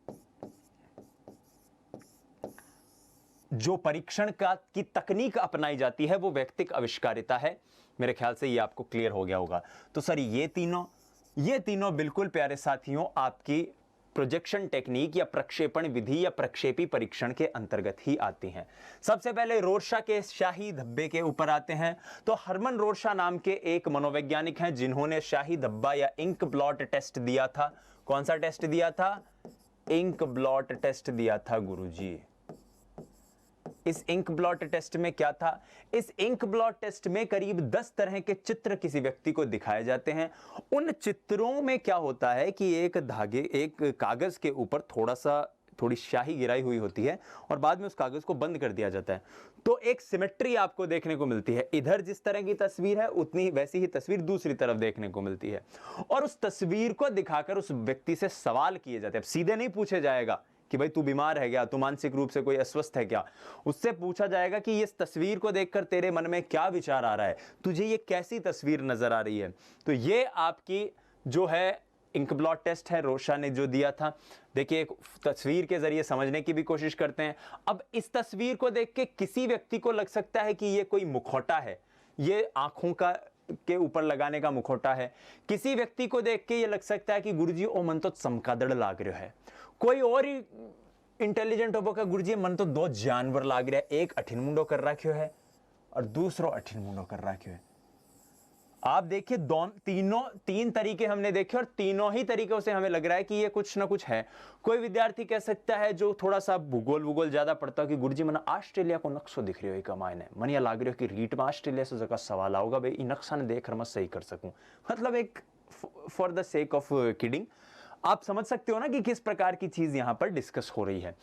जो परीक्षण की तकनीक अपनाई जाती है वो व्यक्तिगत आविष्कारिता है। मेरे ख्याल से ये आपको क्लियर हो गया होगा। तो सर ये तीनों बिल्कुल प्यारे साथियों आपकी प्रोजेक्शन टेक्निक या प्रक्षेपण विधि या प्रक्षेपी परीक्षण के अंतर्गत ही आती हैं। सबसे पहले रोरशा के शाही धब्बे के ऊपर आते हैं। तो हरमन रोरशा नाम के एक मनोवैज्ञानिक हैं जिन्होंने शाही धब्बा या इंक ब्लॉट टेस्ट दिया था। कौन सा टेस्ट दिया था? इंक ब्लॉट टेस्ट दिया था गुरुजी। इस इंक ब्लॉट टेस्ट में क्या था? इस इंक ब्लॉट टेस्ट में करीब 10 तरह के चित्र किसी व्यक्ति को दिखाए जाते हैं। उन चित्रों में क्या होता है कि एक कागज के ऊपर थोड़ी स्याही गिराई हुई होती है और बाद में उस कागज को बंद कर दिया जाता है। तो एक सिमेट्री आपको देखने को मिलती है। इधर जिस तरह की तस्वीर है उतनी वैसी ही तस्वीर दूसरी तरफ देखने को मिलती है और उस तस्वीर को दिखाकर उस व्यक्ति से सवाल किए जाते हैं। सीधे नहीं पूछे जाएगा कि भाई तू बीमार है क्या, तू मानसिक रूप से कोई अस्वस्थ है क्या। उससे पूछा जाएगा कि इस तस्वीर को देखकर तेरे मन में क्या विचार आ रहा है, तुझे ये कैसी तस्वीर नजर आ रही है। तो ये आपकी जो है इंक ब्लॉट टेस्ट है, रोरशा ने जो दिया था। देखिए एक तस्वीर के जरिए समझने की भी कोशिश करते हैं। अब इस तस्वीर को देख के किसी व्यक्ति को लग सकता है कि ये कोई मुखौटा है, ये आंखों का के ऊपर लगाने का मुखौटा है। किसी व्यक्ति को देख के ये लग सकता है कि गुरुजी ओ मन तो चमकादड़ लाग रहा है। कोई और ही इंटेलिजेंट होबो का गुरुजी मन तो दो जानवर लाग रहा है, एक अठिन मुंडो कर रखियो है और दूसरो अठिन मुंडो कर रखियो है। आप देखिए तीन तरीके हमने देखे और तीनों ही तरीकों से हमें लग रहा है कि ये कुछ ना कुछ है। कोई विद्यार्थी कह सकता है जो थोड़ा सा भूगोल ज्यादा पढ़ता हो कि गुरुजी मना ऑस्ट्रेलिया को नक्शो दिख रही हो एक मायने मन या लाग रही हो कि रीट में ऑस्ट्रेलिया से जगह सवाल आओगा भाई नक्शा ने देख मैं सही कर सकूं, मतलब एक for the sake of kidding आप समझ सकते हो ना कि किस प्रकार की चीज यहां पर डिस्कस हो रही है।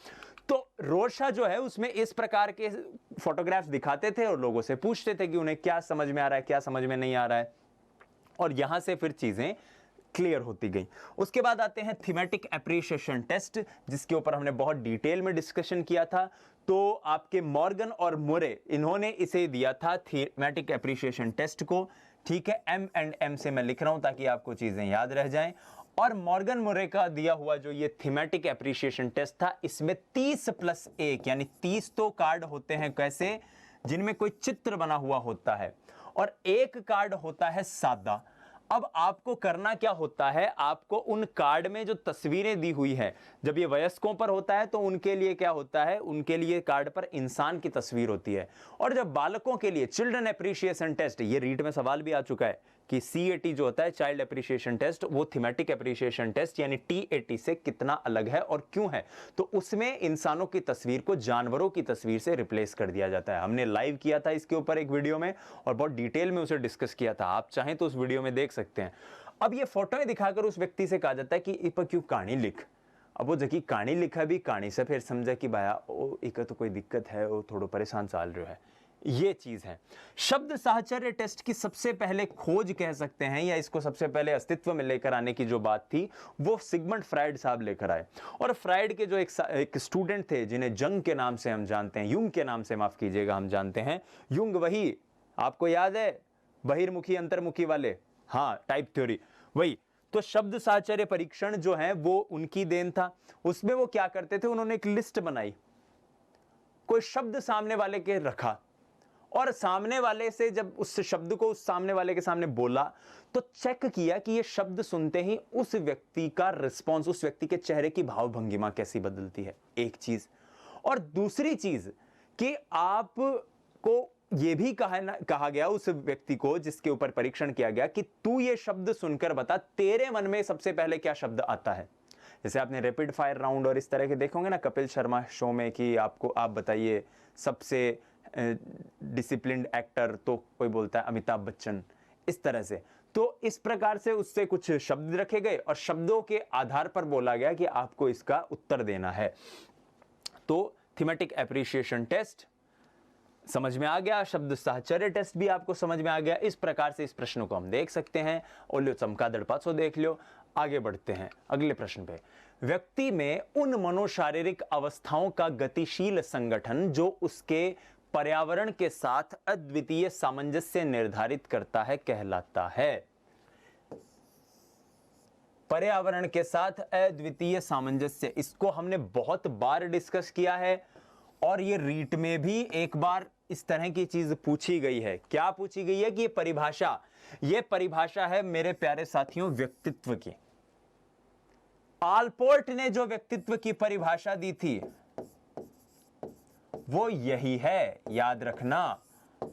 तो रोशा जो है उसमें इस प्रकार के फोटोग्राफ्स दिखाते थे और लोगों से पूछते थे कि उन्हें क्या समझ में आ रहा है, क्या समझ में नहीं आ रहा है, और यहां से फिर चीजें क्लियर होती गई। उसके बाद आते हैं थीमेटिक एप्रिसिएशन टेस्ट, जिसके ऊपर हमने बहुत डिटेल में डिस्कशन किया था। तो आपके मॉर्गन और मुरे इन्होंने इसे दिया था थीमेटिक एप्रिसिएशन टेस्ट को, ठीक है। M&M से मैं लिख रहा हूं ताकि आपको चीजें याद रह जाएं। और मॉर्गन मुरे का दिया हुआ जो ये थीमेटिक एप्रिसिएशन टेस्ट था, इसमें 30+1 यानी 30 तो कार्ड होते हैं कैसे, जिनमें कोई चित्र बना हुआ होता है और एक कार्ड होता है सादा। अब आपको करना क्या होता है, आपको उन कार्ड में जो तस्वीरें दी हुई है, जब ये वयस्कों पर होता है तो उनके लिए क्या होता है, उनके लिए कार्ड पर इंसान की तस्वीर होती है। और जब बालकों के लिए चिल्ड्रन एप्रिसिएशन टेस्ट, ये रीट में सवाल भी आ चुका है कि CAT जो होता है चाइल्ड एप्रिसिएशन टेस्ट, वो थीमेटिक एप्रिसिएशन टेस्ट यानी TAT से कितना अलग है और क्यों है, तो उसमें इंसानों की तस्वीर को जानवरों की तस्वीर से रिप्लेस कर दिया जाता है। हमने लाइव किया था इसके ऊपर एक वीडियो में और बहुत डिटेल में उसे डिस्कस किया था, आप चाहें तो उस वीडियो में देख सकते हैं। अब ये फोटोएं दिखाकर उस व्यक्ति से कहा जाता है कि इस पर क्यों कहानी लिख। अब वो जबकि कहानी लिखा भी, कहानी से फिर समझा कि भाया एक तो कोई दिक्कत है, वो थोड़ा परेशान चल रहा है, ये चीज है। शब्द साहचर्य टेस्ट की सबसे पहले खोज कह सकते हैं, या इसको सबसे पहले अस्तित्व में लेकर आने की जो बात थी वो सिगमंड फ्राइड साहब लेकर आए। और फ्राइड के जो एक स्टूडेंट थे जिन्हें जंग के नाम से हम जानते हैं, युंग के नाम से माफ कीजिएगा हम जानते हैं, युंग वही आपको याद है बहिर्मुखी अंतर्मुखी वाले, हाँ टाइप थ्योरी वही। तो शब्द साहचर्य परीक्षण जो है वो उनकी देन था। उसमें वो क्या करते थे, उन्होंने एक लिस्ट बनाई, कोई शब्द सामने वाले के रखा और सामने वाले से जब उस शब्द को उस सामने वाले के सामने बोला तो चेक किया कि ये शब्द सुनते ही उस व्यक्ति का रिस्पॉन्स, उस व्यक्ति के चेहरे की भावभंगिमा कैसी बदलती है, एक चीज। और दूसरी चीज कि आपको यह भी कहा गया उस व्यक्ति को जिसके ऊपर परीक्षण किया गया कि तू ये शब्द सुनकर बता तेरे मन में सबसे पहले क्या शब्द आता है। जैसे आपने रैपिड फायर राउंड और इस तरह के देखोगे ना कपिल शर्मा शो में कि आप बताइए सबसे डिसिप्लिन्ड एक्टर, तो कोई बोलता है अमिताभ बच्चन, इस तरह से। तो इस प्रकार से उससे कुछ शब्द रखे गए और शब्दों के आधार पर बोला गया कि आपको इसका उत्तर देना है। तो थीमेटिक एप्रिसिएशन टेस्ट समझ में आ गया, शब्द साहचर्य टेस्ट भी आपको समझ में आ गया। इस प्रकार से इस प्रश्न को हम देख सकते हैं। ओलियो चमकादड़ पाछो देख लियो। आगे बढ़ते हैं अगले प्रश्न पे। व्यक्ति में उन मनोशारीरिक अवस्थाओं का गतिशील संगठन जो उसके पर्यावरण के साथ अद्वितीय सामंजस्य निर्धारित करता है कहलाता है। पर्यावरण के साथ अद्वितीय सामंजस्य, इसको हमने बहुत बार डिस्कस किया है और ये रीट में भी एक बार इस तरह की चीज पूछी गई है। क्या पूछी गई है कि ये परिभाषा है मेरे प्यारे साथियों व्यक्तित्व की। आलपोर्ट ने जो व्यक्तित्व की परिभाषा दी थी वो यही है, याद रखना।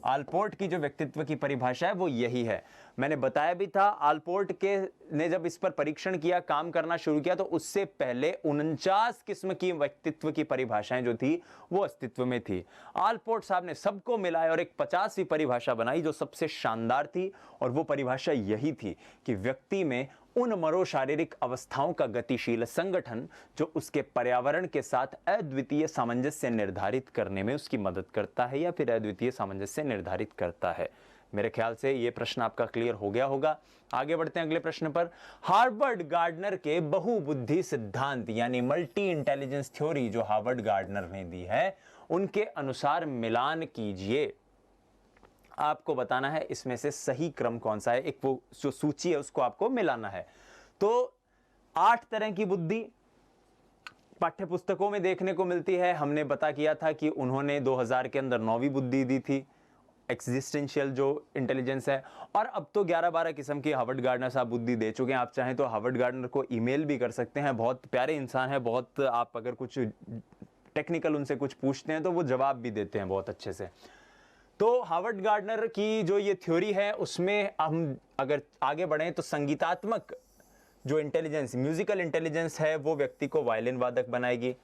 आलपोर्ट की जो व्यक्तित्व की परिभाषा है वो यही है। मैंने बताया भी था आलपोर्ट के ने जब इस पर परीक्षण किया, काम करना शुरू किया, तो उससे पहले 49 किस्म की व्यक्तित्व की परिभाषाएं जो थी वो अस्तित्व में थी। आलपोर्ट साहब ने सबको मिलाया और एक 50वीं परिभाषा बनाई जो सबसे शानदार थी, और वो परिभाषा यही थी कि व्यक्ति में उन मनोशारीरिक अवस्थाओं का गतिशील संगठन जो उसके पर्यावरण के साथ अद्वितीय सामंजस्य निर्धारित करने में उसकी मदद करता है या फिर अद्वितीय सामंजस्य निर्धारित करता है। मेरे ख्याल से यह प्रश्न आपका क्लियर हो गया होगा। आगे बढ़ते हैं अगले प्रश्न पर। हार्वर्ड गार्डनर के बहुबुद्धि सिद्धांत यानी मल्टी इंटेलिजेंस थ्योरी जो हार्वर्ड गार्डनर ने दी है, उनके अनुसार मिलान कीजिए। आपको बताना है इसमें से सही क्रम कौन सा है। एक वो जो सूची है उसको आपको मिलाना है। तो 8 तरह की बुद्धि पाठ्य पुस्तकों में देखने को मिलती है। हमने बता किया था कि उन्होंने 2000 के अंदर 9वीं बुद्धि दी थी। एग्जिस्टेंशियल जो इंटेलिजेंस है, और अब तो 11-12 किस्म की हार्वर्ड गार्डनर साहब बुद्धि दे चुके हैं। आप चाहें तो हार्वर्ड गार्डनर को ईमेल भी कर सकते हैं, बहुत प्यारे इंसान है, बहुत, आप अगर कुछ टेक्निकल उनसे कुछ पूछते हैं तो वो जवाब भी देते हैं बहुत अच्छे से। तो हार्वर्ड गार्डनर की जो ये थ्योरी है उसमें हम अगर आगे बढ़ें तो संगीतात्मक जो इंटेलिजेंस, म्यूजिकल इंटेलिजेंस है वो व्यक्ति को वायलिन वादक बनाएगी।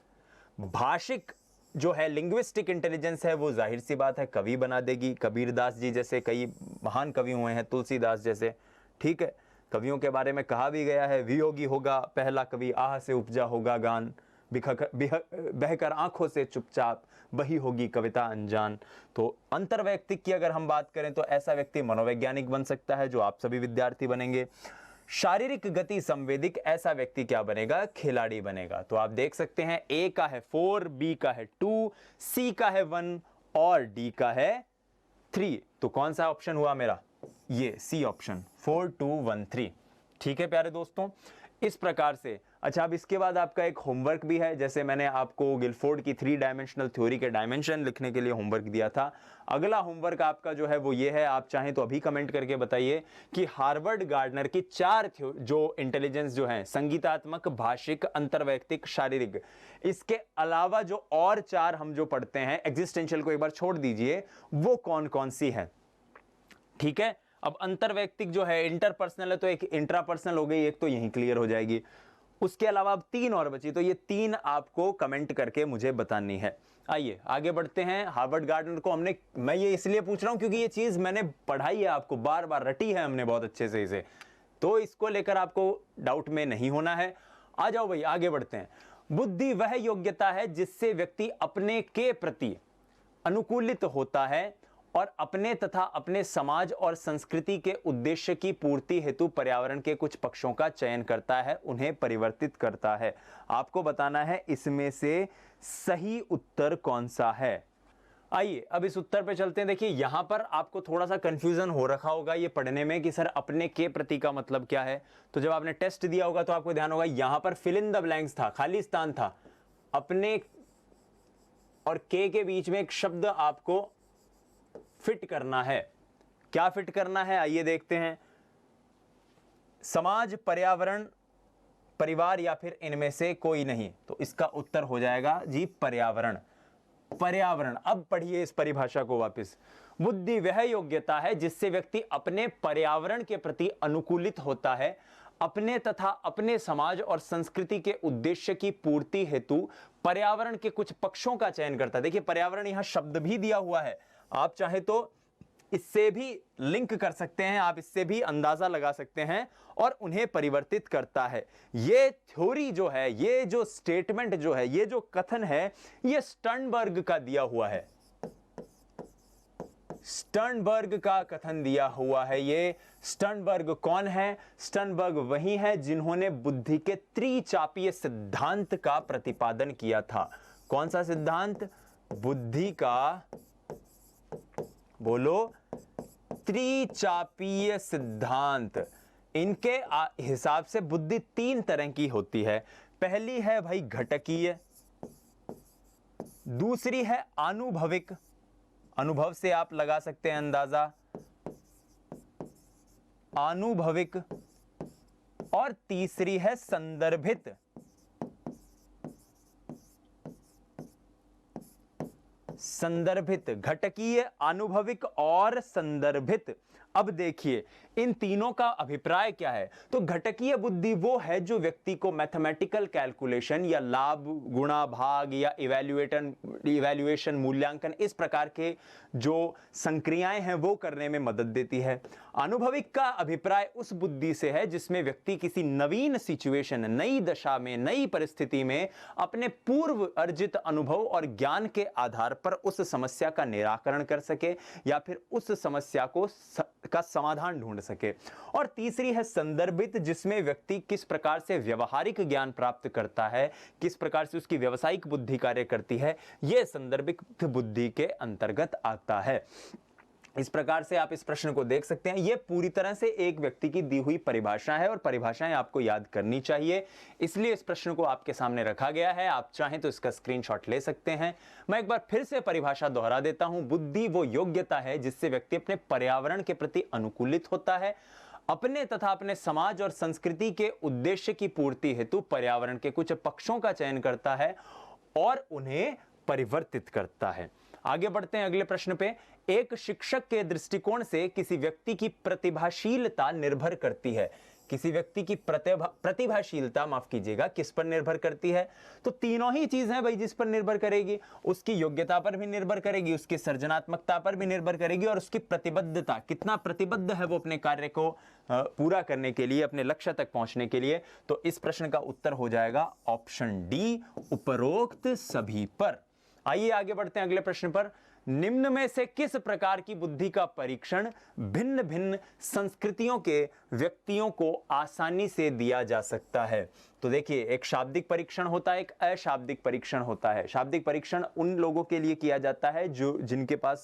भाषिक जो है लिंग्विस्टिक इंटेलिजेंस है वो जाहिर सी बात है कवि बना देगी, कबीरदास जी जैसे कई महान कवि हुए हैं, तुलसीदास जैसे, ठीक है। कवियों के बारे में कहा भी गया है, वियोगी होगा पहला कवि, आह से उपजा होगा गान, बहकर आंखों से चुपचाप वही होगी कविता अनजान। तो अंतर्वैयक्तिक की अगर हम बात करें तो ऐसा व्यक्ति मनोवैज्ञानिक बन सकता है, जो आप सभी विद्यार्थी बनेंगे। शारीरिक गति संवेदिक, ऐसा व्यक्ति क्या बनेगा, खिलाड़ी बनेगा। तो आप देख सकते हैं ए का है 4, बी का है 2, सी का है 1 और डी का है 3। तो कौन सा ऑप्शन हुआ मेरा, ये सी ऑप्शन, 4 2 1 3। ठीक है प्यारे दोस्तों, इस प्रकार से। अच्छा, अब इसके बाद आपका एक होमवर्क भी है, जैसे मैंने आपको गिलफोर्ड की 3 डायमेंशनल थ्योरी के डायमेंशन लिखने के लिए होमवर्क दिया था। अगला होमवर्क आपका जो है वो ये है, आप चाहें तो अभी कमेंट करके बताइए कि हार्वर्ड गार्डनर की 4 जो इंटेलिजेंस जो है, संगीतात्मक, भाषिक, अंतर्वैयक्तिक, शारीरिक, इसके अलावा जो और 4 हम जो पढ़ते हैं, एग्जिस्टेंशियल को एक बार छोड़ दीजिए, वो कौन कौन सी है। ठीक है, अब अंतर्वैयक्तिक जो है, इंटरपर्सनल है तो एक इंट्रापर्सनल हो गई, एक तो यहीं क्लियर हो जाएगी। उसके अलावा अब 3 और बची, तो ये 3 आपको कमेंट करके मुझे बतानी है। आइए आगे बढ़ते हैं। हार्वर्ड गार्डनर को मैं ये इसलिए पूछ रहा हूं क्योंकि ये चीज मैंने पढ़ाई है, आपको बार बार रटी है हमने बहुत अच्छे से इसे, तो इसको लेकर आपको डाउट में नहीं होना है। आ जाओ भाई, आगे बढ़ते हैं। बुद्धि वह योग्यता है जिससे व्यक्ति अपने के प्रति अनुकूलित होता है और अपने तथा अपने समाज और संस्कृति के उद्देश्य की पूर्ति हेतु पर्यावरण के कुछ पक्षों का चयन करता है, उन्हें परिवर्तित करता है। आपको बताना है इसमें से सही उत्तर कौन सा है। आइए अब इस उत्तर पे चलते हैं। देखिए यहां पर आपको थोड़ा सा कंफ्यूजन हो रखा होगा ये पढ़ने में कि सर अपने के प्रति का मतलब क्या है। तो जब आपने टेस्ट दिया होगा तो आपको ध्यान होगा यहां पर फिल इन द ब्लैंक्स था, खाली स्थान था। अपने और के बीच में एक शब्द आपको फिट करना है। क्या फिट करना है, आइए देखते हैं। समाज, पर्यावरण, परिवार या फिर इनमें से कोई नहीं, तो इसका उत्तर हो जाएगा जी पर्यावरण। पर्यावरण। अब पढ़िए इस परिभाषा को वापस। बुद्धि वह योग्यता है जिससे व्यक्ति अपने पर्यावरण के प्रति अनुकूलित होता है, अपने तथा अपने समाज और संस्कृति के उद्देश्य की पूर्ति हेतु पर्यावरण के कुछ पक्षों का चयन करता है। देखिए पर्यावरण यहां शब्द भी दिया हुआ है, आप चाहे तो इससे भी लिंक कर सकते हैं, आप इससे भी अंदाजा लगा सकते हैं, और उन्हें परिवर्तित करता है। ये थ्योरी जो है, ये जो स्टेटमेंट जो है, ये जो कथन है, ये स्टर्नबर्ग का दिया हुआ है। स्टर्नबर्ग का कथन दिया हुआ है। ये स्टर्नबर्ग कौन है? स्टर्नबर्ग वही है जिन्होंने बुद्धि के त्रिचापीय सिद्धांत का प्रतिपादन किया था। कौन सा सिद्धांत? बुद्धि का, बोलो, त्रिचापीय सिद्धांत। इनके हिसाब से बुद्धि 3 तरह की होती है। पहली है भाई घटकीय, दूसरी है आनुभविक, अनुभव से आप लगा सकते हैं अंदाजा, आनुभविक, और तीसरी है संदर्भित। संदर्भित, घटकीय, अनुभविक और संदर्भित। अब देखिए इन तीनों का अभिप्राय क्या है। तो घटकीय बुद्धि वो है जो व्यक्ति को मैथमेटिकल कैलकुलेशन या लाभ, गुणा, भाग या इवैल्यूएशन, मूल्यांकन, इस प्रकार के जो संक्रियाएं हैं वो करने में मदद देती है। अनुभविक का अभिप्राय उस बुद्धि से है जिसमें व्यक्ति किसी नवीन सिचुएशन, नई दशा में, नई परिस्थिति में अपने पूर्व अर्जित अनुभव और ज्ञान के आधार पर उस समस्या का निराकरण कर सके या फिर उस समस्या का समाधान ढूंढ सके। और तीसरी है संदर्भित, जिसमें व्यक्ति किस प्रकार से व्यवहारिक ज्ञान प्राप्त करता है, किस प्रकार से उसकी व्यावसायिक बुद्धि कार्य करती है, यह संदर्भित बुद्धि के अंतर्गत आता है। इस प्रकार से आप इस प्रश्न को देख सकते हैं। यह पूरी तरह से एक व्यक्ति की दी हुई परिभाषा है और परिभाषाएं आपको याद करनी चाहिए, इसलिए इस प्रश्न को आपके सामने रखा गया है। आप चाहें तो इसका स्क्रीनशॉट ले सकते हैं। मैं एक बार फिर से परिभाषा दोहरा देता हूं। बुद्धि वो योग्यता है जिससे व्यक्ति अपने पर्यावरण के प्रति अनुकूलित होता है, अपने तथा अपने समाज और संस्कृति के उद्देश्य की पूर्ति हेतु पर्यावरण के कुछ पक्षों का चयन करता है और उन्हें परिवर्तित करता है। आगे बढ़ते हैं अगले प्रश्न पे। एक शिक्षक के दृष्टिकोण से किसी व्यक्ति की प्रतिभाशीलता निर्भर करती है। किसी व्यक्ति की प्रतिभाशीलता, माफ कीजिएगा, किस पर निर्भर करती है? तो तीनों ही चीज हैं भाई जिस पर निर्भर करेगी। उसकी योग्यता पर भी निर्भर करेगी, उसकी सृजनात्मकता पर भी निर्भर करेगी और उसकी प्रतिबद्धता, कितना प्रतिबद्ध है वो अपने कार्य को पूरा करने के लिए, अपने लक्ष्य तक पहुंचने के लिए। तो इस प्रश्न का उत्तर हो जाएगा ऑप्शन डी, उपरोक्त सभी पर। आइए आगे बढ़ते हैं अगले प्रश्न पर। निम्न में से किस प्रकार की बुद्धि का परीक्षण भिन्न भिन्न संस्कृतियों के व्यक्तियों को आसानी से दिया जा सकता है? तो देखिए, एक शाब्दिक परीक्षण होता है, एक अशाब्दिक परीक्षण होता है। शाब्दिक परीक्षण उन लोगों के लिए किया जाता है जो जिनके पास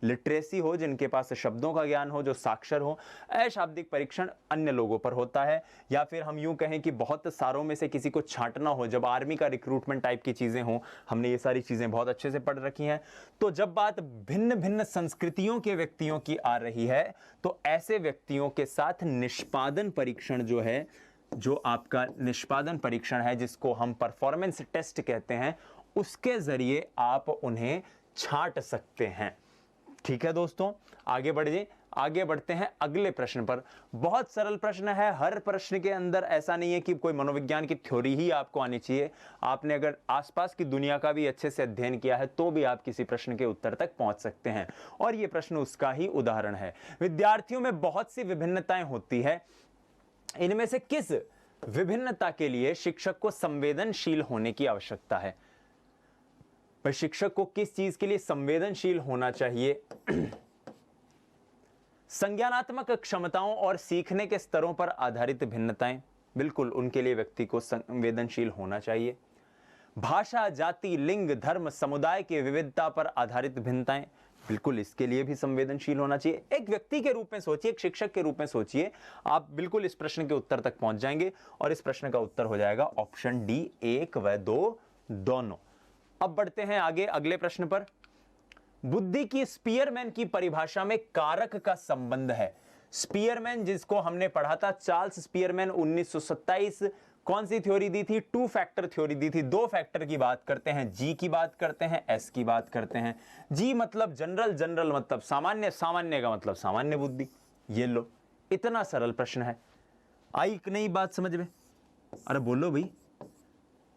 लिटरेसी हो, जिनके पास शब्दों का ज्ञान हो, जो साक्षर हो। अशाब्दिक परीक्षण अन्य लोगों पर होता है, या फिर हम यूं कहें कि बहुत सारों में से किसी को छांटना हो, जब आर्मी का रिक्रूटमेंट टाइप की चीजें हो। हमने ये सारी चीजें बहुत अच्छे से पढ़ रखी हैं। तो जब बात भिन्न भिन्न संस्कृतियों के व्यक्तियों की आ रही है, तो ऐसे व्यक्तियों के साथ निष्पादन परीक्षण जो है, जो आपका निष्पादन परीक्षण है, जिसको हम परफॉर्मेंस टेस्ट कहते हैं, उसके जरिए आप उन्हें छांट सकते हैं। ठीक है दोस्तों, आगे बढ़िए। आगे बढ़ते हैं अगले प्रश्न पर। बहुत सरल प्रश्न है। हर प्रश्न के अंदर ऐसा नहीं है कि कोई मनोविज्ञान की थ्योरी ही आपको आनी चाहिए। आपने अगर आसपास की दुनिया का भी अच्छे से अध्ययन किया है तो भी आप किसी प्रश्न के उत्तर तक पहुंच सकते हैं, और यह प्रश्न उसका ही उदाहरण है। विद्यार्थियों में बहुत सी विभिन्नताएं होती है। इनमें से किस विभिन्नता के लिए शिक्षक को संवेदनशील होने की आवश्यकता है? पर शिक्षक को किस चीज के लिए संवेदनशील होना चाहिए? संज्ञानात्मक क्षमताओं और सीखने के स्तरों पर आधारित भिन्नताएं, बिल्कुल उनके लिए व्यक्ति को संवेदनशील होना चाहिए। भाषा, जाति, लिंग, धर्म, समुदाय की विविधता पर आधारित भिन्नताएं, बिल्कुल इसके लिए भी संवेदनशील होना चाहिए। एक व्यक्ति के रूप में सोचिए, एक शिक्षक के रूप में सोचिए, आप बिल्कुल इस प्रश्न के उत्तर तक पहुंच जाएंगे, और इस प्रश्न का उत्तर हो जाएगा ऑप्शन डी, 1 व 2 दोनों। अब बढ़ते हैं आगे अगले प्रश्न पर। बुद्धि की स्पीयरमैन की परिभाषा में कारक का संबंध है। स्पीयरमैन, जिसको हमने पढ़ा था, चार्ल्स स्पीयरमैन, 1927, कौन सी थ्योरी दी थी? 2 फैक्टर थ्योरी दी थी। 2 फैक्टर की बात करते हैं, जी की बात करते हैं, एस की बात करते हैं। जी मतलब जनरल, जनरल मतलब सामान्य, सामान्य का मतलब सामान्य बुद्धि। ये लो, इतना सरल प्रश्न है। आई कि नहीं बात समझ में? अरे बोलो भाई।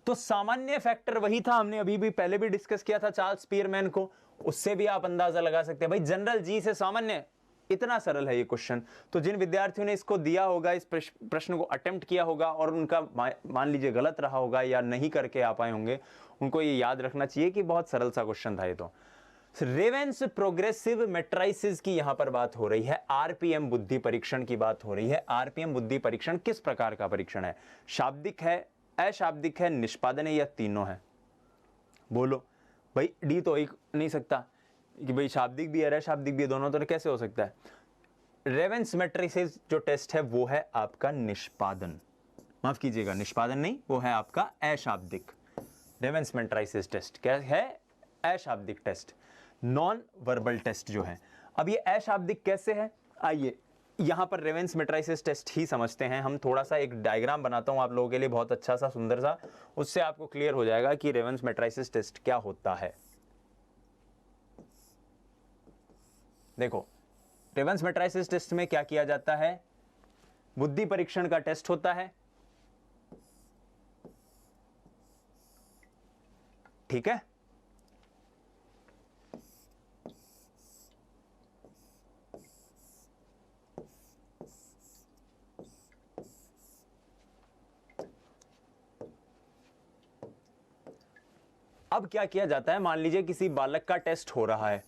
तो सामान्य फैक्टर वही था, हमने अभी भी पहले भी डिस्कस किया था चार्ल्स स्पीयरमैन को, उससे भी आप अंदाजा लगा सकते हैं भाई, जनरल जी से सामान्य। इतना सरल है ये क्वेश्चन। तो जिन विद्यार्थियों ने इसको दिया होगा, इस प्रश्न को अटेम्प्ट किया होगा और उनका मान लीजिए गलत रहा होगा या नहीं करके आ पाए होंगे, उनको ये याद रखना चाहिए कि बहुत सरल सा क्वेश्चन था ये। तो रेवेंस प्रोग्रेसिव मेट्राइसिस की यहां पर बात हो रही है, आरपीएम बुद्धि परीक्षण की बात हो रही है। आरपीएम बुद्धि परीक्षण किस प्रकार का परीक्षण है? शाब्दिक है, अशाब्दिक है, निष्पादन है, या तीनों है? बोलो भाई। डी तो एक नहीं सकता कि भाई शाब्दिक भी है, अशाब्दिक भी है, दोनों तो कैसे हो सकता है? रेवेंस मैट्रिसेस जो टेस्ट है वो है आपका निष्पादन, माफ कीजिएगा, निष्पादन नहीं, वो है आपका अशाब्दिक। रेवेंस मैट्रिसेस टेस्ट क्या है? अशाब्दिक टेस्ट, नॉन वर्बल टेस्ट जो है। अब ये अशाब्दिक कैसे है? आइए यहां पर रेवेंस मैट्रिसेस टेस्ट ही समझते हैं हम। थोड़ा सा एक डायग्राम बनाता हूं आप लोगों के लिए, बहुत अच्छा सा, सुंदर सा, उससे आपको क्लियर हो जाएगा कि रेवेंस मैट्रिसेस टेस्ट क्या होता है। देखो, रेवेंस मैट्रिसेस टेस्ट में क्या किया जाता है? बुद्धि परीक्षण का टेस्ट होता है, ठीक है। अब क्या किया जाता है? मान लीजिए किसी बालक का टेस्ट हो रहा है,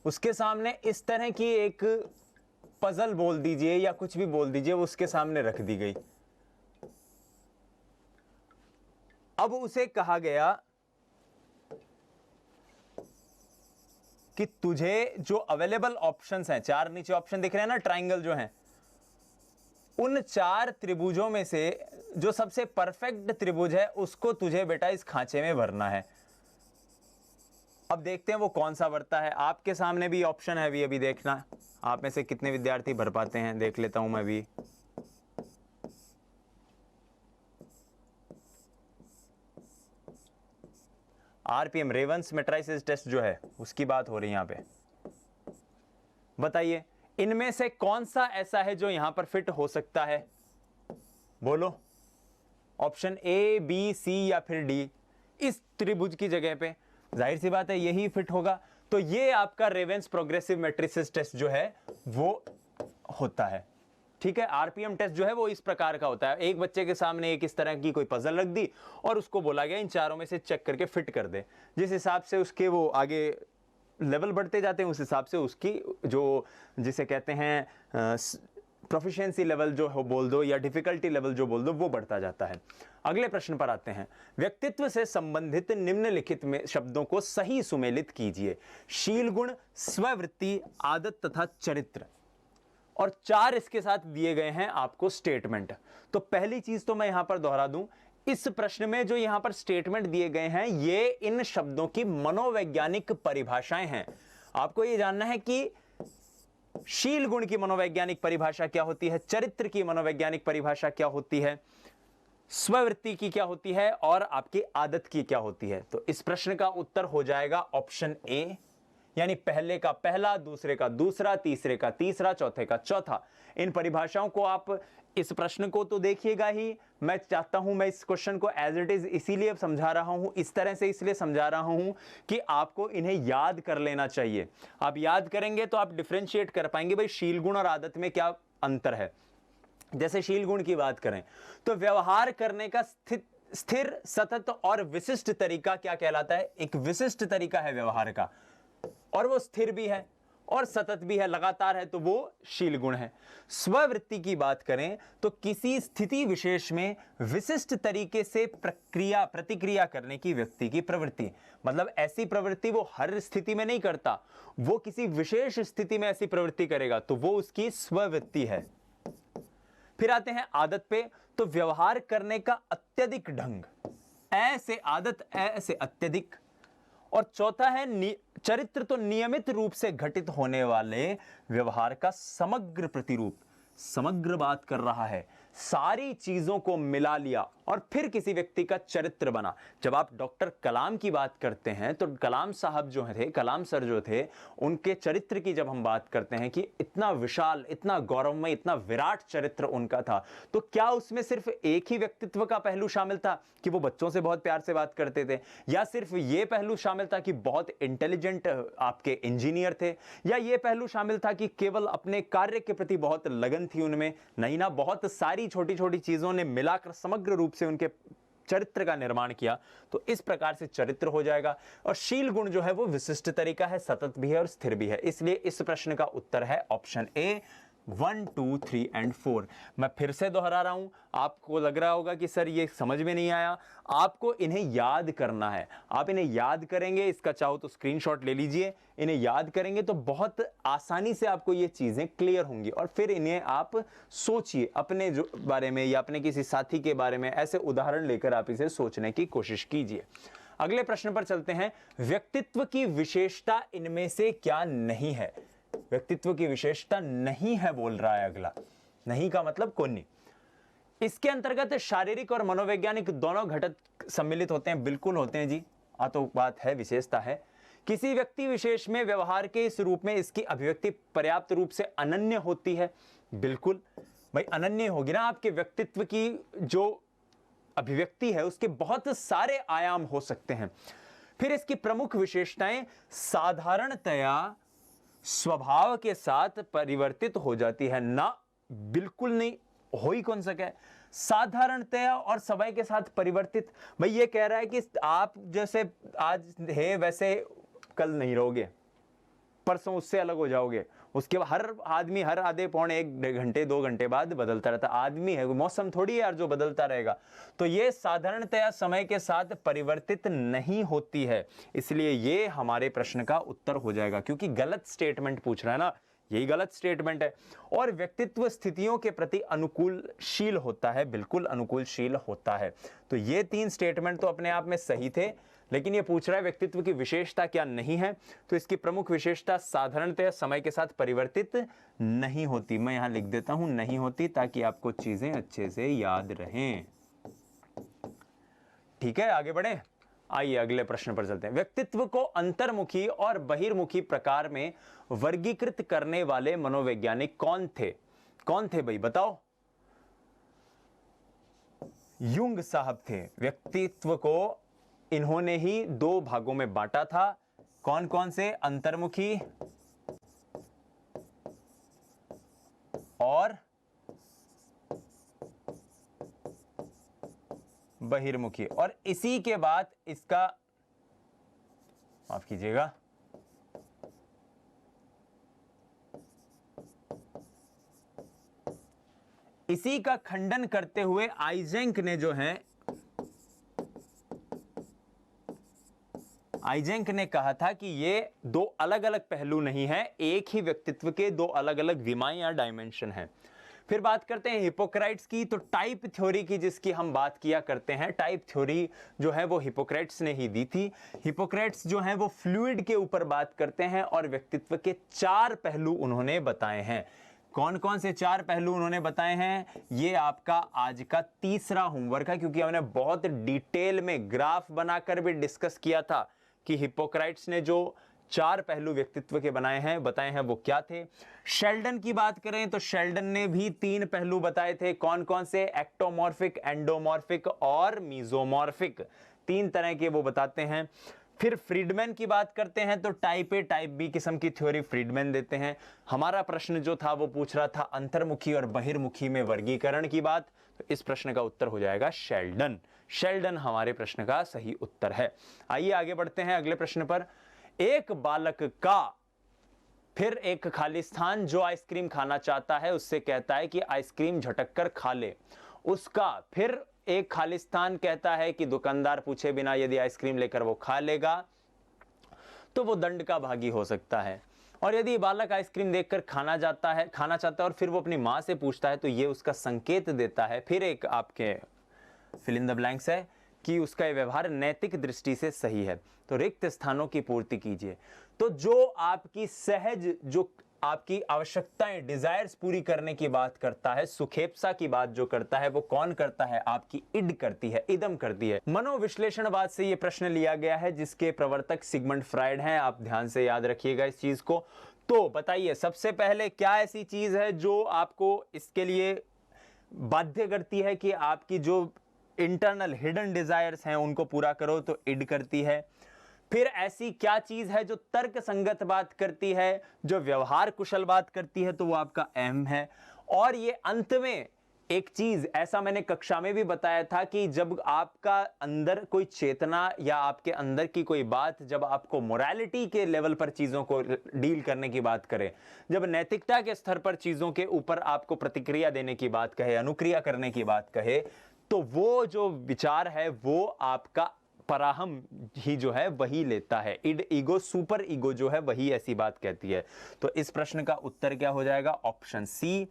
उसके सामने इस तरह की एक पजल बोल दीजिए या कुछ भी बोल दीजिए, वो उसके सामने रख दी गई। अब उसे कहा गया कि तुझे जो अवेलेबल ऑप्शंस हैं, 4 नीचे ऑप्शन दिख रहे हैं ना, ट्राइंगल जो हैं, उन 4 त्रिभुजों में से जो सबसे परफेक्ट त्रिभुज है उसको तुझे बेटा इस खांचे में भरना है। अब देखते हैं वो कौन सा भरता है। आपके सामने भी ऑप्शन है, अभी देखना आप में से कितने विद्यार्थी भर पाते हैं, देख लेता हूं मैं भी। आरपीएम रेवंस मैट्रिसेस टेस्ट जो है उसकी बात हो रही है यहां पे। बताइए इनमें से कौन सा ऐसा है जो यहां पर फिट हो सकता है, बोलो। ऑप्शन ए, बी, सी या फिर डी। इस त्रिभुज की जगह पे जाहिर सी बात है यही फिट होगा। तो ये आपका रेवेंस प्रोग्रेसिव मैट्रिसेस टेस्ट जो है वो होता है। ठीक है, आरपीएम टेस्ट जो है वो इस प्रकार का होता है। एक बच्चे के सामने एक इस तरह की कोई पजल रख दी और उसको बोला गया इन चारों में से चेक करके फिट कर दे। जिस हिसाब से उसके वो आगे लेवल बढ़ते जाते हैं उस हिसाब से उसकी जो जिसे कहते हैं प्रोफिशिएंसी लेवल जो हो बोल दो या डिफिकल्टी लेवल जो बोल दो वो बढ़ता जाता है। अगले प्रश्न पर आते हैं। व्यक्तित्व से संबंधित निम्नलिखित में शब्दों को सही सुमेलित कीजिए। शील गुण, स्ववृत्ति, आदत तथा चरित्र। और 4 इसके साथ दिए गए हैं आपको स्टेटमेंट। तो पहली चीज तो मैं यहां पर दोहरा दूं, इस प्रश्न में जो यहां पर स्टेटमेंट दिए गए हैं ये इन शब्दों की मनोवैज्ञानिक परिभाषाएं हैं। आपको ये जानना है कि शील गुण की मनोवैज्ञानिक परिभाषा क्या होती है, चरित्र की मनोवैज्ञानिक परिभाषा क्या होती है, स्ववृत्ति की क्या होती है और आपकी आदत की क्या होती है। तो इस प्रश्न का उत्तर हो जाएगा ऑप्शन ए, यानी पहले का पहला, दूसरे का दूसरा, तीसरे का तीसरा, चौथे का चौथा। इन परिभाषाओं को आप इस प्रश्न को तो देखिएगा ही। मैं चाहता हूं मैं इस क्वेश्चन को एज इट इज इसीलिए समझा रहा हूं, इस तरह से इसलिए समझा रहा हूं कि आपको इन्हें याद कर लेना चाहिए। आप याद करेंगे तो आप डिफरेंशिएट कर पाएंगे भाई शील गुण और आदत में क्या अंतर है। जैसे शील गुण की बात करें तो व्यवहार करने का स्थिर, सतत और विशिष्ट तरीका क्या कहलाता है। एक विशिष्ट तरीका है व्यवहार का और वो स्थिर भी है और सतत भी है, लगातार है, तो वो शील गुण है। स्ववृत्ति की बात करें तो किसी स्थिति विशेष में विशिष्ट तरीके से प्रतिक्रिया करने की व्यक्ति की प्रवृत्ति। मतलब ऐसी प्रवृत्ति वो हर स्थिति में नहीं करता, वो किसी विशेष स्थिति में ऐसी प्रवृत्ति करेगा तो वो उसकी स्ववृत्ति है। फिर आते हैं आदत पे, तो व्यवहार करने का अत्यधिक ढंग, ऐसे आदत, ऐसे अत्यधिक। और चौथा है चरित्र, तो नियमित रूप से घटित होने वाले व्यवहार का समग्र प्रतिरूप। समग्र बात कर रहा है, सारी चीजों को मिला लिया और फिर किसी व्यक्ति का चरित्र बना। जब आप डॉक्टर कलाम की बात करते हैं तो कलाम साहब जो थे, कलाम सर जो थे, उनके चरित्र की जब हम बात करते हैं कि इतना विशाल, इतना गौरवमय, इतना विराट चरित्र उनका था, तो क्या उसमें सिर्फ एक ही व्यक्तित्व का पहलू शामिल था कि वो बच्चों से बहुत प्यार से बात करते थे, या सिर्फ ये पहलू शामिल था कि बहुत इंटेलिजेंट आपके इंजीनियर थे, या ये पहलू शामिल था कि केवल अपने कार्य के प्रति बहुत लगन थी उनमें? नहीं ना, बहुत सारी छोटी छोटी चीजों ने मिलाकर समग्र रूप से उनके चरित्र का निर्माण किया। तो इस प्रकार से चरित्र हो जाएगा। और शील गुण जो है वो विशिष्ट तरीका है, सतत भी है और स्थिर भी है। इसलिए इस प्रश्न का उत्तर है ऑप्शन ए, 1, 2, 3 एंड 4। मैं फिर से दोहरा रहा हूं, आपको लग रहा होगा कि सर ये समझ में नहीं आया। आपको इन्हें याद करना है। आप इन्हें याद करेंगे, इसका चाहो तो स्क्रीनशॉट ले लीजिए। इन्हें याद करेंगे तो बहुत आसानी से आपको ये चीजें क्लियर होंगी और फिर इन्हें आप सोचिए अपने जो बारे में या अपने किसी साथी के बारे में, ऐसे उदाहरण लेकर आप इसे सोचने की कोशिश कीजिए। अगले प्रश्न पर चलते हैं। व्यक्तित्व की विशेषता इनमें से क्या नहीं है? व्यक्तित्व की विशेषता नहीं है बोल रहा है अगला। नहीं का मतलब कौन नहीं। इसके अंतर्गत शारीरिक और मनोवैज्ञानिक दोनों घटक सम्मिलित होते हैं। बिल्कुल होते हैं जी, तो बात है, विशेषता है। किसी व्यक्ति विशेष में व्यवहार के इस रूप में इसकी अभिव्यक्ति पर्याप्त रूप से अनन्य होती है। बिल्कुल भाई, अनन्य होगी ना। आपके व्यक्तित्व की जो अभिव्यक्ति है उसके बहुत सारे आयाम हो सकते हैं। फिर इसकी प्रमुख विशेषताएं साधारणतया स्वभाव के साथ परिवर्तित हो जाती है ना। बिल्कुल नहीं, हो ही कौन सके। साधारणतया और समय के साथ परिवर्तित, भाई ये कह रहा है कि आप जैसे आज है वैसे कल नहीं रहोगे, परसों उससे अलग हो जाओगे, उसके हर आदमी हर आधे पौने 1 घंटे 2 घंटे बाद बदलता रहता। आदमी है, मौसम थोड़ी है यार जो बदलता रहेगा। तो ये साधारणतया समय के साथ परिवर्तित नहीं होती है, इसलिए ये हमारे प्रश्न का उत्तर हो जाएगा, क्योंकि गलत स्टेटमेंट पूछ रहा है ना, यही गलत स्टेटमेंट है। और व्यक्तित्व स्थितियों के प्रति अनुकूलशील होता है, बिल्कुल अनुकूलशील होता है। तो ये 3 स्टेटमेंट तो अपने आप में सही थे, लेकिन ये पूछ रहा है व्यक्तित्व की विशेषता क्या नहीं है, तो इसकी प्रमुख विशेषता साधारणतः समय के साथ परिवर्तित नहीं होती। मैं यहां लिख देता हूं नहीं होती, ताकि आपको चीजें अच्छे से याद रहें। ठीक है, आगे बढ़े। आइए अगले प्रश्न पर चलते हैं। व्यक्तित्व को अंतर्मुखी और बहिर्मुखी प्रकार में वर्गीकृत करने वाले मनोवैज्ञानिक कौन थे? कौन थे भाई, बताओ? युंग साहब थे। व्यक्तित्व को इन्होंने ही 2 भागों में बांटा था। कौन कौन से? अंतर्मुखी और बहिर्मुखी। और इसी के बाद इसका, माफ कीजिएगा, इसी का खंडन करते हुए आइजेंक ने जो है, आइजेंक ने कहा था कि ये 2 अलग अलग पहलू नहीं है, एक ही व्यक्तित्व के 2 अलग अलग विमाएं या डायमेंशन है। फिर बात करते हैं हिपोक्रेट्स की। तो टाइप थ्योरी की जिसकी हम बात किया करते हैं, टाइप थ्योरी जो है वो हिपोक्रेट्स ने ही दी थी। हिपोक्रेट्स जो है वो फ्लूइड के ऊपर बात करते हैं और व्यक्तित्व के 4 पहलू उन्होंने बताए हैं। कौन कौन से 4 पहलू उन्होंने बताए हैं? ये आपका आज का तीसरा होमवर्क है, क्योंकि हमने बहुत डिटेल में ग्राफ बनाकर भी डिस्कस किया था कि हिपोक्रेट्स ने जो 4 पहलू व्यक्तित्व के बताए हैं वो क्या थे। शेल्डन की बात करें तो शेल्डन ने भी 3 पहलू बताए थे। कौन कौन से? एक्टोमॉर्फिक, एंडोमॉर्फिक और मीजोमॉर्फिक, 3 तरह के वो बताते हैं। फिर फ्रीडमैन की बात करते हैं तो टाइप ए टाइप बी किस्म की थ्योरी फ्रीडमैन देते हैं। हमारा प्रश्न जो था वो पूछ रहा था अंतर्मुखी और बहिर्मुखी में वर्गीकरण की बात, तो इस प्रश्न का उत्तर हो जाएगा शेल्डन। शेल्डन हमारे प्रश्न का सही उत्तर है। आइए आगे बढ़ते हैं अगले प्रश्न पर। एक बालक का फिर एक खालिस्तान जो आइसक्रीम खाना चाहता है उससे कहता है कि आइसक्रीम झटक कर खा ले। उसका फिर एक खालिस्तान कहता है कि दुकानदार पूछे बिना यदि आइसक्रीम लेकर वो खा लेगा तो वो दंड का भागी हो सकता है। और यदि बालक आइसक्रीम देखकर खाना चाहता है और फिर वो अपनी मां से पूछता है तो ये उसका संकेत देता है। फिर एक आपके फिल इन द ब्लैंक्स है कि उसका व्यवहार नैतिक दृष्टि से सही है। तो रिक्त स्थानों की पूर्ति कीजिए। तो जो आपकी सहज, जो आपकी आवश्यकताएं, डिजायर्स पूरी करने की बात करता है, सुखेप्सा की बात जो करता है वो कौन करता है? आपकी इड करती है, इदम करती है। मनोविश्लेषणवाद से ये प्रश्न लिया गया है जिसके प्रवर्तक सिगमंड फ्रायड हैं। आप ध्यान से याद रखिएगा इस चीज को। तो बताइए सबसे पहले क्या ऐसी चीज है जो आपको इसके लिए बाध्य करती है कि आपकी जो इंटरनल हिडन डिजायर्स हैं उनको पूरा करो? तो इड करती है। फिर ऐसी क्या चीज है जो तर्क संगत बात करती है, जो व्यवहार कुशल बात करती है? तो वो आपका एम है। और ये अंत में एक चीज, ऐसा मैंने कक्षा में भी बताया था कि जब आपका अंदर कोई चेतना या आपके अंदर की कोई बात, जब आपको मोरालिटी के लेवल पर चीजों को डील करने की बात करे, जब नैतिकता के स्तर पर चीजों के ऊपर आपको प्रतिक्रिया देने की बात कहे, अनुक्रिया करने की बात कहे, तो वो जो विचार है वो आपका पराहम ही जो है वही लेता है। इड, ईगो, सुपर ईगो जो है वही ऐसी बात कहती है। तो इस प्रश्न का उत्तर क्या हो जाएगा? Option C.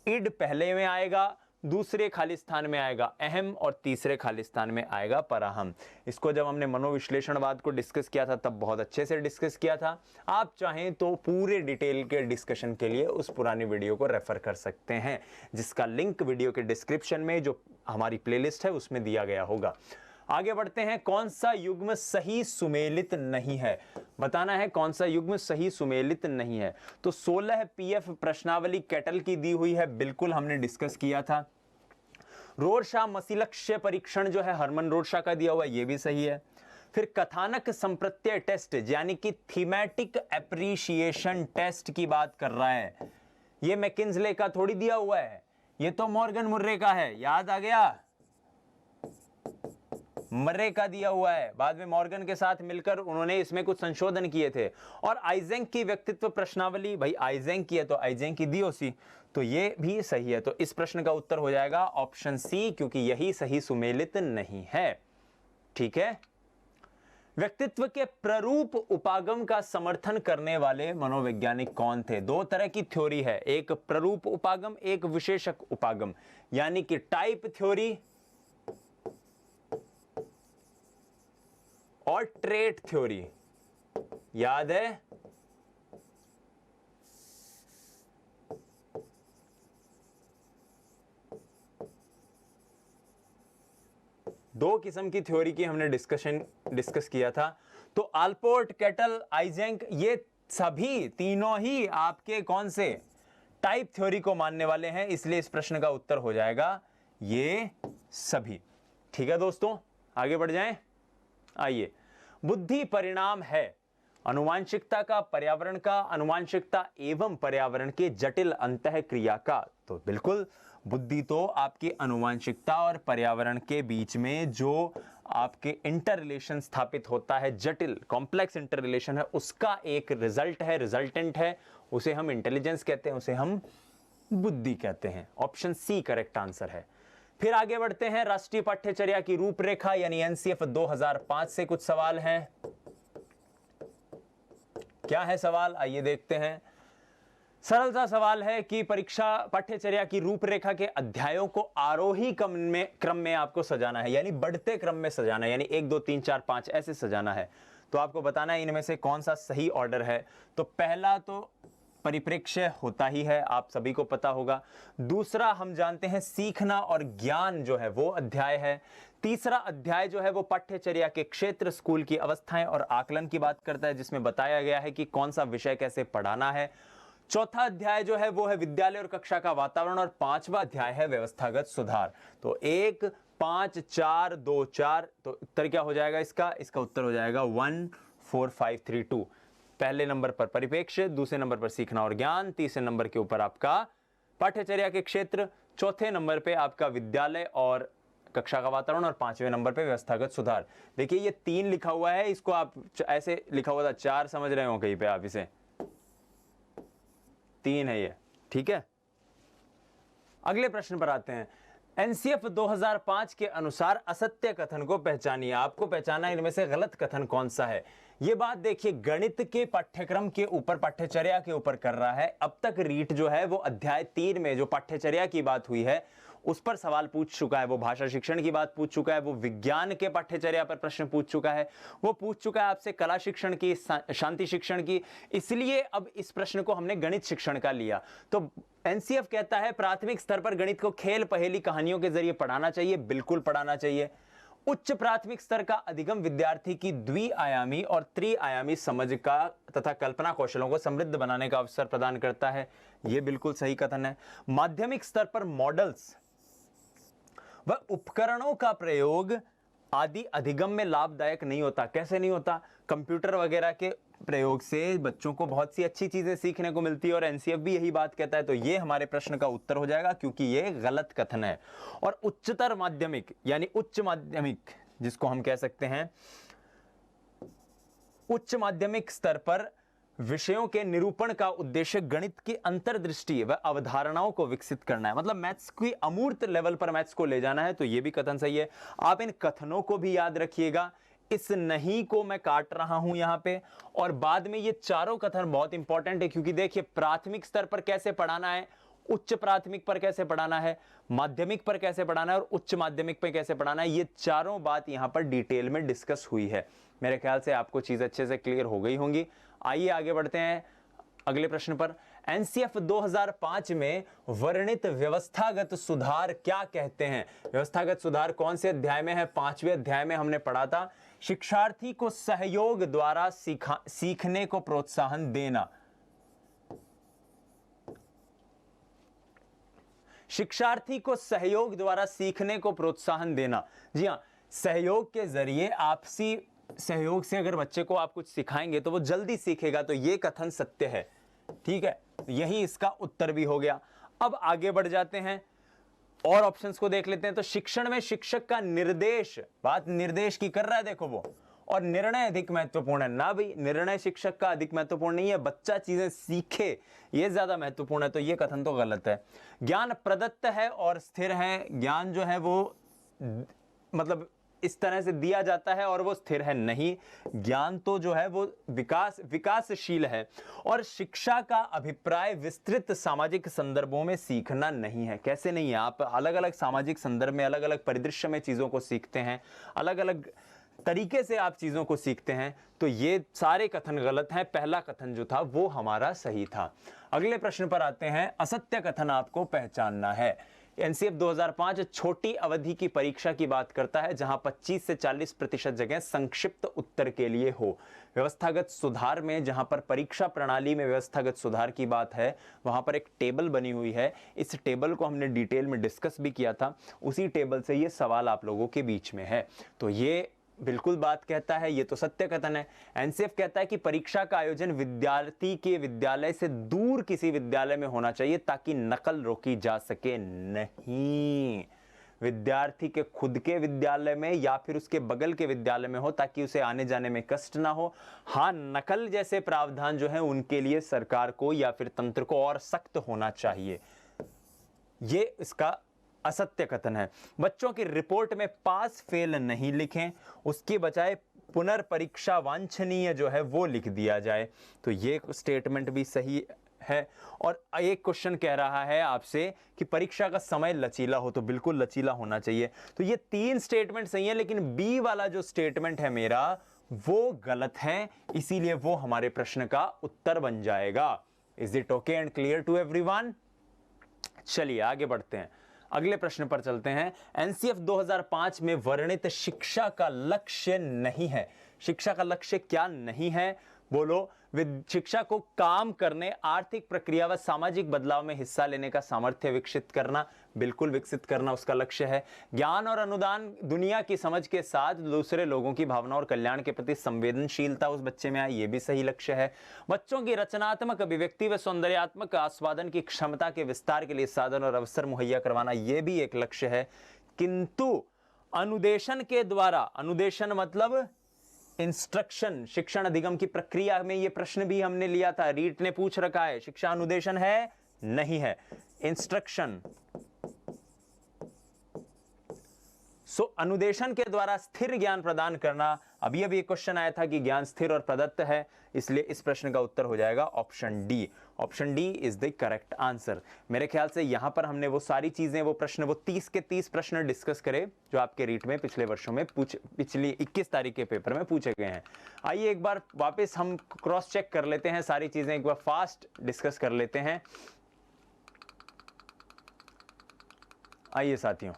इड पहले में आएगा, दूसरे खालिस्तान में आएगा अहम और तीसरे खालिस्तान में आएगा पराहम। इसको जब हमने मनोविश्लेषणवाद को डिस्कस किया था तब बहुत अच्छे से डिस्कस किया था। आप चाहें तो पूरे डिटेल के डिस्कशन के लिए उस पुरानी वीडियो को रेफर कर सकते हैं, जिसका लिंक वीडियो के डिस्क्रिप्शन में जो हमारी प्लेलिस्ट है उसमें दिया गया होगा। आगे बढ़ते हैं। कौन सा युग्म सही सुमेलित नहीं है? बताना है कौन सा युग्म सही सुमेलित नहीं है। तो 16 पीएफ प्रश्नावली कैटल की दी हुई है, बिल्कुल हमने डिस्कस किया था। रोरशा मसीलक्ष्य परीक्षण जो है हरमन रोरशा का दिया हुआ है, ये भी सही है। फिर कथानक संप्रत्यय टेस्ट यानी कि थीमेटिक एप्रिशिएशन टेस्ट की बात कर रहा है, ये मैकिन्जले का थोड़ी दिया हुआ है, ये तो मॉर्गन मुर्रे का है। याद आ गया? मर्रे का दिया हुआ है, बाद में मॉर्गन के साथ मिलकर उन्होंने इसमें कुछ संशोधन किए थे। और आइजेंक की व्यक्तित्व प्रश्नावली, भाई आइजेंक की है तो आइजेंक की डीओसी, तो ये भी सही है। तो इस प्रश्न का उत्तर हो जाएगा ऑप्शन सी, क्योंकि यही सही सुमेलित नहीं है। ठीक है। व्यक्तित्व के प्ररूप उपागम का समर्थन करने वाले मनोवैज्ञानिक कौन थे? दो तरह की थ्योरी है, एक प्ररूप उपागम, एक विशेषक उपागम, यानी कि टाइप थ्योरी और ट्रेट थ्योरी। याद है? दो किस्म की थ्योरी की हमने डिस्कस किया था। तो आल्पोर्ट, केटल, आइजेंक, ये सभी तीनों ही आपके कौन से टाइप थ्योरी को मानने वाले हैं, इसलिए इस प्रश्न का उत्तर हो जाएगा ये सभी। ठीक है दोस्तों, आगे बढ़ जाएं। आइए, बुद्धि परिणाम है अनुवांशिकता का, पर्यावरण का, अनुवांशिकता एवं पर्यावरण के जटिल अंतःक्रिया का। तो बिल्कुल, बुद्धि तो आपकी अनुवांशिकता और पर्यावरण के बीच में जो आपके इंटर रिलेशन स्थापित होता है, जटिल कॉम्प्लेक्स इंटर रिलेशन है, उसका एक रिजल्ट है, रिजल्टेंट है, उसे हम इंटेलिजेंस कहते हैं, उसे हम बुद्धि कहते हैं। ऑप्शन सी करेक्ट आंसर है। फिर आगे बढ़ते हैं, राष्ट्रीय पाठ्यचर्या की रूपरेखा यानी एनसीएफ 2005 से कुछ सवाल हैं। क्या है सवाल, आइए देखते हैं। सरल सा सवाल है कि परीक्षा पाठ्यचर्या की रूपरेखा के अध्यायों को आरोही क्रम में आपको सजाना है, यानी बढ़ते क्रम में सजाना है, यानी 1 2 3 4 5 ऐसे सजाना है। तो आपको बताना है इनमें से कौन सा सही ऑर्डर है। तो पहला तो परिप्रेक्ष्य होता ही है, आप सभी को पता होगा। दूसरा हम जानते हैं सीखना और ज्ञान जो है वो अध्याय है। तीसरा अध्याय जो है वो पाठ्यचर्या के क्षेत्र, स्कूल की अवस्थाएं और आकलन की बात करता है, जिसमें बताया गया है कि कौन सा विषय कैसे पढ़ाना है। चौथा अध्याय जो है वो है विद्यालय और कक्षा का वातावरण, और पांचवा अध्याय है व्यवस्थागत सुधार। तो 1 5 4 2 4, तो उत्तर क्या हो जाएगा इसका उत्तर हो जाएगा 1 4 5 3 2। पहले नंबर पर परिप्रेक्ष्य, दूसरे नंबर पर सीखना और ज्ञान, तीसरे नंबर के ऊपर आपका पाठ्यचर्या के क्षेत्र, चौथे नंबर पे आपका विद्यालय और कक्षा का वातावरण, और पांचवें नंबर पे व्यवस्थागत सुधार। देखिए ये 3 लिखा हुआ है, इसको आप ऐसे लिखा हुआ था 4 समझ रहे हो कहीं पे आप, इसे 3 है ये। ठीक है, अगले प्रश्न पर आते हैं। एनसीएफ 2005 के अनुसार असत्य कथन को पहचानिए। आपको पहचाना इनमें से गलत कथन कौन सा है। ये बात देखिए, गणित के पाठ्यक्रम के ऊपर, पाठ्यचर्या के ऊपर कर रहा है। अब तक रीट जो है वो अध्याय 3 में जो पाठ्यचर्या की बात हुई है उस पर सवाल पूछ चुका है, वो भाषा शिक्षण की बात पूछ चुका है, वो विज्ञान के पाठ्यचर्या पर प्रश्न पूछ चुका है, वो पूछ चुका है आपसे कला शिक्षण की, शांति शिक्षण की। इसलिए अब इस प्रश्न को हमने गणित शिक्षण का लिया। तो एनसीएफ कहता है प्राथमिक स्तर पर गणित को खेल, पहेली, कहानियों के जरिए पढ़ाना चाहिए। बिल्कुल पढ़ाना चाहिए। उच्च प्राथमिक स्तर का अधिगम विद्यार्थी की द्विआयामी और त्रिआयामी समझ का तथा कल्पना कौशलों को समृद्ध बनाने का अवसर प्रदान करता है। यह बिल्कुल सही कथन है। माध्यमिक स्तर पर मॉडल्स व उपकरणों का प्रयोग आदि अधिगम में लाभदायक नहीं होता। कैसे नहीं होता? कंप्यूटर वगैरह के प्रयोग से बच्चों को बहुत सी अच्छी चीजें सीखने को मिलती है, और एनसीएफ भी यही बात कहता है। तो ये हमारे प्रश्न का उत्तर हो जाएगा, क्योंकि ये गलत कथन है। और उच्चतर माध्यमिक यानी उच्च माध्यमिक, जिसको हम कह सकते हैं उच्च माध्यमिक स्तर पर विषयों के निरूपण का उद्देश्य गणित की अंतर्दृष्टि व अवधारणाओं को विकसित करना है। मतलब मैथ्स की अमूर्त लेवल पर मैथ्स को ले जाना है। तो यह भी कथन सही है। आप इन कथनों को भी याद रखिएगा। इस नहीं को मैं काट रहा हूं यहां पे, और बाद में ये चारों कथन बहुत इंपॉर्टेंट है, क्योंकि देखिए प्राथमिक स्तर पर कैसे पढ़ाना है, उच्च प्राथमिक पर कैसे पढ़ाना है, माध्यमिक पर कैसे पढ़ाना है और उच्च माध्यमिक पर कैसे पढ़ाना है, ये चारों बात यहां पर डिटेल में डिस्कस हुई है। मेरे ख्याल से आपको चीज अच्छे से क्लियर हो गई होंगी। आइए आगे बढ़ते हैं अगले प्रश्न पर। एनसीएफ 2005 में वर्णित व्यवस्थागत सुधार क्या कहते हैं? व्यवस्थागत सुधार कौन से अध्याय में है? 5वें अध्याय में हमने पढ़ा था। शिक्षार्थी को सहयोग द्वारा सीखने को प्रोत्साहन देना। शिक्षार्थी को सहयोग द्वारा सीखने को प्रोत्साहन देना। जी हां, सहयोग के जरिए, आपसी सहयोग से अगर बच्चे को आप कुछ सिखाएंगे तो वो जल्दी सीखेगा। तो ये कथन सत्य है। ठीक है, यही इसका उत्तर भी हो गया। अब आगे बढ़ जाते हैं। और ऑप्शंस को देख लेते हैं। तो शिक्षण में शिक्षक का निर्देश, बात निर्देश की कर रहा है देखो वो, और निर्णय अधिक महत्वपूर्ण है ना भाई, निर्णय शिक्षक का अधिक महत्वपूर्ण नहीं है, बच्चा चीजें सीखे ये ज्यादा महत्वपूर्ण है, तो ये कथन तो गलत है। ज्ञान प्रदत्त है और स्थिर है, ज्ञान जो है वो मतलब इस तरह से दिया जाता है और वो स्थिर है नहीं, ज्ञान तो जो है वो विकासशील है। और शिक्षा का अभिप्राय विस्तृत सामाजिक संदर्भों में सीखना नहीं है। कैसे नहीं है? आप अलग अलग सामाजिक संदर्भ में अलग अलग परिदृश्य में चीजों को सीखते हैं, अलग अलग तरीके से आप चीजों को सीखते हैं, तो ये सारे कथन गलत हैं। पहला कथन जो था वो हमारा सही था। अगले प्रश्न पर आते हैं। असत्य कथन आपको पहचानना है। एनसीएफ 2005 छोटी अवधि की परीक्षा की बात करता है जहां 25 से 40% जगह संक्षिप्त उत्तर के लिए हो। व्यवस्थागत सुधार में जहां पर परीक्षा प्रणाली में व्यवस्थागत सुधार की बात है, वहां पर एक टेबल बनी हुई है। इस टेबल को हमने डिटेल में डिस्कस भी किया था, उसी टेबल से ये सवाल आप लोगों के बीच में है। तो ये बिल्कुल बात कहता है, ये तो सत्य कथन है। एनसीएफ कहता है कि परीक्षा का आयोजन विद्यार्थी के विद्यालय से दूर किसी विद्यालय में होना चाहिए ताकि नकल रोकी जा सके। नहीं, विद्यार्थी के खुद के विद्यालय में या फिर उसके बगल के विद्यालय में हो ताकि उसे आने जाने में कष्ट ना हो। हाँ, नकल जैसे प्रावधान जो है उनके लिए सरकार को या फिर तंत्र को और सख्त होना चाहिए। ये इसका असत्य कथन है। बच्चों की रिपोर्ट में पास फेल नहीं लिखें, उसके बजाय पुनर्परीक्षा वांछनीय जो है वो लिख दिया जाए। तो ये स्टेटमेंट भी सही है। और एक क्वेश्चन कह रहा है आपसे कि परीक्षा का समय लचीला हो, तो बिल्कुल लचीला होना चाहिए। तो ये 3 स्टेटमेंट सही है, लेकिन बी वाला जो स्टेटमेंट है मेरा वो गलत है, इसीलिए वो हमारे प्रश्न का उत्तर बन जाएगा। Is it okay and clear to everyone? चलिए आगे बढ़ते हैं, अगले प्रश्न पर चलते हैं। एनसीएफ 2005 में वर्णित शिक्षा का लक्ष्य नहीं है। शिक्षा का लक्ष्य क्या नहीं है? बोलो। शिक्षा को काम करने, आर्थिक प्रक्रिया व सामाजिक बदलाव में हिस्सा लेने का सामर्थ्य विकसित करना, बिल्कुल विकसित करना उसका लक्ष्य है। ज्ञान और अनुदान, दुनिया की समझ के साथ दूसरे लोगों की भावना और कल्याण के प्रति संवेदनशीलता उस बच्चे में आए, ये भी सही लक्ष्य है। बच्चों की रचनात्मक अभिव्यक्ति व सौंदर्यात्मक आस्वादन की क्षमता के विस्तार के लिए साधन और अवसर मुहैया करवाना, ये भी एक लक्ष्य है। किंतु अनुदेशन के द्वारा, अनुदेशन मतलब इंस्ट्रक्शन, शिक्षण अधिगम की प्रक्रिया में ये प्रश्न भी हमने लिया था, रीट ने पूछ रखा है। शिक्षा अनुदेशन है? नहीं है, इंस्ट्रक्शन। सो अनुदेशन के द्वारा स्थिर ज्ञान प्रदान करना। अभी अभी एक क्वेश्चन आया था कि ज्ञान स्थिर और प्रदत्त है, इसलिए इस प्रश्न का उत्तर हो जाएगा option D. Option D is the correct answer. मेरे ख्याल से यहां पर हमने वो सारी चीजें, वो प्रश्न, वो 30 के 30 प्रश्न डिस्कस करे जो आपके रीट में पिछले वर्षों में पिछली 21 तारीख के पेपर में पूछे गए हैं। आइए एक बार वापस हम क्रॉस चेक कर लेते हैं, सारी चीजें एक बार फास्ट डिस्कस कर लेते हैं। आइए साथियों,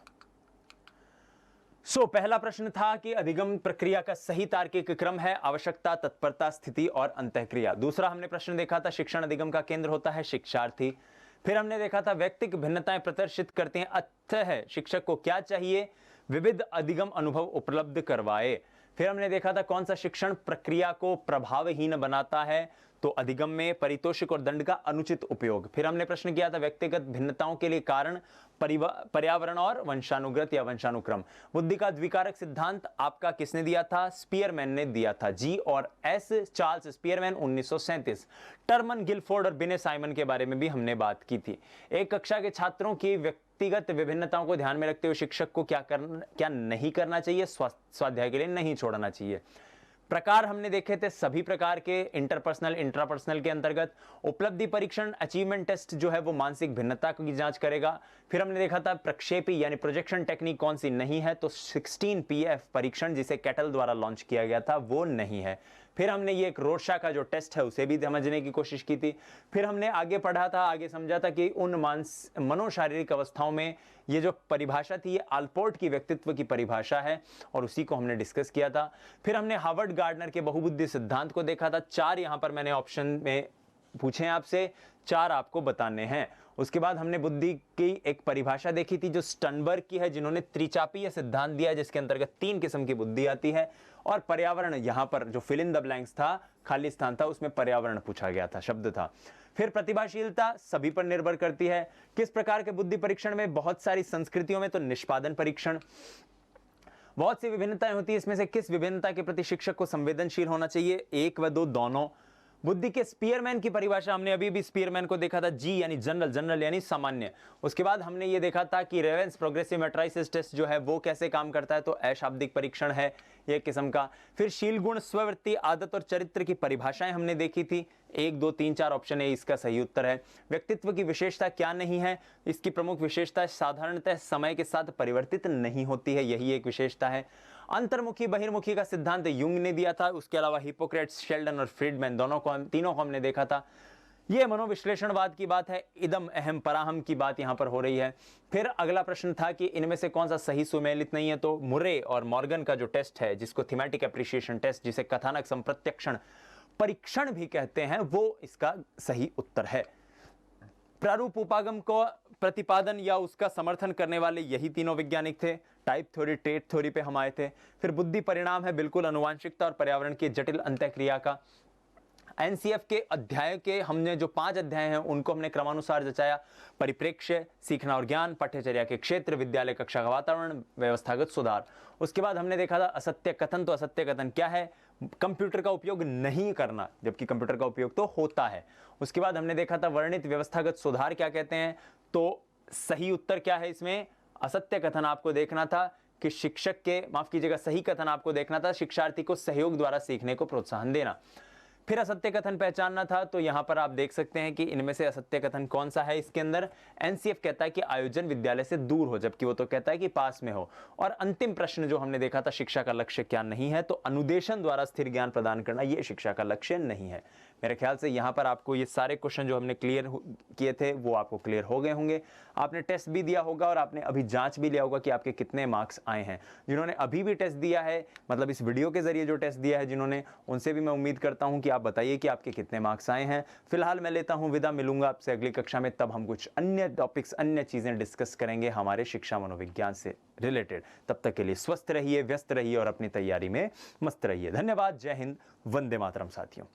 पहला प्रश्न था कि अधिगम प्रक्रिया का सही तार्किक क्रम है आवश्यकता, तत्परता, स्थिति और अंतःक्रिया। दूसरा हमने प्रश्न देखा था शिक्षण अधिगम का केंद्र होता है शिक्षार्थी। फिर हमने देखा था व्यक्तिगत भिन्नताएं प्रदर्शित करते हैं, अर्थ है शिक्षक को क्या चाहिए, विविध अधिगम अनुभव उपलब्ध करवाए। फिर हमने देखा था कौन सा शिक्षण प्रक्रिया को प्रभावहीन बनाता है, तो अधिगम में पारितोषिक और दंड का अनुचित उपयोग। फिर हमने प्रश्न किया था व्यक्तिगत भिन्नताओं के लिए कारण, पर्यावरण और वंशानुगत या वंशानुक्रम। बुद्धि का द्विकारक सिद्धांत आपका किसने दिया था? स्पीयरमैन ने दिया था, जी और S, Charles Spearman 1937। Terman, Guilford और बिने साइमन के बारे में भी हमने बात की थी। एक कक्षा के छात्रों की व्यक्तिगत विभिन्नताओं को ध्यान में रखते हुए शिक्षक को क्या नहीं करना चाहिए? स्वाध्याय के लिए नहीं छोड़ना चाहिए। प्रकार हमने देखे थे सभी प्रकार के, इंटरपर्सनल, इंट्रापर्सनल के अंतर्गत। उपलब्धि परीक्षण, अचीवमेंट टेस्ट जो है वो मानसिक भिन्नता की जांच करेगा। फिर हमने देखा था प्रक्षेपी यानी प्रोजेक्शन टेक्निक कौन सी नहीं है, तो 16PF परीक्षण जिसे कैटल द्वारा लॉन्च किया गया था वो नहीं है। फिर हमने ये एक रोर्शा का जो टेस्ट है उसे भी समझने की कोशिश की थी। फिर हमने आगे पढ़ा था, आगे समझा था कि उन मनोशारीरिक अवस्थाओं में ये जो परिभाषा थी ये आल्पोर्ट की व्यक्तित्व की परिभाषा है और उसी को हमने डिस्कस किया था। फिर हमने हार्वर्ड गार्डनर के बहुबुद्धि सिद्धांत को देखा था। 4 यहां पर मैंने ऑप्शन में पूछे आपसे, 4 आपको बताने हैं। उसके बाद हमने बुद्धि की एक परिभाषा देखी थी जो स्टनबर्ग की है, जिन्होंने त्रिचापीय सिद्धांत दिया है, जिसके अंतर्गत 3 किस्म की बुद्धि आती है। और पर्यावरण, यहां पर जो फिल इन द ब्लैंक्स था, खाली स्थान था, उसमें पर्यावरण पूछा गया था, शब्द था। फिर प्रतिभाशीलता सभी पर निर्भर करती है। किस प्रकार के बुद्धि परीक्षण में? बहुत सारी संस्कृतियों में तो निष्पादन परीक्षण। बहुत सी विभिन्नताएं होती है, इसमें से किस विभिन्नता के प्रति शिक्षक को संवेदनशील होना चाहिए? 1 व 2 दोनों। बुद्धि के स्पीयरमैन की परिभाषा हमने अभी भी स्पीयरमैन को देखा था, जी यानी जनरल, जनरल यानी सामान्य। उसके बाद हमने ये देखा था कि रेवेंस प्रोग्रेसिव मैट्राइसिस टेस्ट जो है वो कैसे काम करता है, तो अशाब्दिक परीक्षण है एक किस्म का। फिर शील गुण, स्ववृत्ति, आदत और चरित्र की परिभाषाएं हमने देखी थी। 1 2 3 4 ऑप्शन है, इसका सही उत्तर है। व्यक्तित्व की विशेषता क्या नहीं है? इसकी प्रमुख विशेषता साधारणतः समय के साथ परिवर्तित नहीं होती है, यही एक विशेषता है। अंतर्मुखी बहिर्मुखी का सिद्धांत युंग ने दिया था। उसके अलावा हिपोक्रेट्स, शेल्डन और फ्रीडमैन तीनों को हमने देखा था। यह मनोविश्लेषणवाद की बात है, इदम अहम पराहम की बात यहां पर हो रही है। फिर अगला प्रश्न था कि इनमें से कौन सा सही सुमेलित नहीं है, तो मुरे और मॉर्गन का जो टेस्ट है, जिसको थीमेटिक एप्रिसिएशन टेस्ट, जिसे कथानक संप्रत्यक्षण परीक्षण भी कहते हैं, वो इसका सही उत्तर है। प्रारूप उपागम को प्रतिपादन या उसका समर्थन करने वाले यही तीनों वैज्ञानिक थे। टाइप थ्योरी, ट्रेट थ्योरी पे हम आए थे। फिर बुद्धि परिणाम है बिल्कुल अनुवांशिकता और पर्यावरण की जटिल अंतःक्रिया का। एनसीएफ के अध्याय के हमने जो 5 अध्याय हैं उनको हमने क्रमानुसार जचाया। परिप्रेक्ष्य, सीखना और ज्ञान, पठ्यचर्या के क्षेत्र, विद्यालय कक्षा का वातावरण, व्यवस्थागत सुधार। उसके बाद हमने देखा था असत्य कथन। तो असत्य कथन क्या है? कंप्यूटर का उपयोग नहीं करना, जबकि कंप्यूटर का उपयोग तो होता है। उसके बाद हमने देखा था वर्णित व्यवस्थागत सुधार क्या कहते हैं, तो सही उत्तर क्या है इसमें? असत्य कथन आपको देखना था कि शिक्षक के, माफ कीजिएगा, सही कथन आपको देखना था शिक्षार्थी को सहयोग द्वारा सीखने को प्रोत्साहन देना। फिर असत्य कथन पहचानना था, तो यहां पर आप देख सकते हैं कि इनमें से असत्य कथन कौन सा है। इसके अंदर एनसीएफ कहता है कि आयोजन विद्यालय से दूर हो, जबकि वो तो कहता है कि पास में हो। और अंतिम प्रश्न जो हमने देखा था, शिक्षा का लक्ष्य क्या नहीं है, तो अनुदेशन द्वारा स्थिर ज्ञान प्रदान करना ये शिक्षा का लक्ष्य नहीं है। मेरे ख्याल से यहां पर आपको ये सारे क्वेश्चन जो हमने क्लियर किए थे वो आपको क्लियर हो गए होंगे। आपने टेस्ट भी दिया होगा और आपने अभी जांच भी लिया होगा कि आपके कितने मार्क्स आए हैं। जिन्होंने अभी भी टेस्ट दिया है, मतलब इस वीडियो के जरिए जो टेस्ट दिया है जिन्होंने, उनसे भी मैं उम्मीद करता हूं कि आप बताइए कि आपके कितने मार्क्स आए हैं। फिलहाल मैं लेता हूं विदा, मिलूंगा आपसे अगली कक्षा में, तब हम कुछ अन्य टॉपिक्स, अन्य चीजें डिस्कस करेंगे हमारे शिक्षा मनोविज्ञान से रिलेटेड। तब तक के लिए स्वस्थ रहिए, व्यस्त रहिए और अपनी तैयारी में मस्त रहिए। धन्यवाद। जय हिंद, वंदे मातरम साथियों।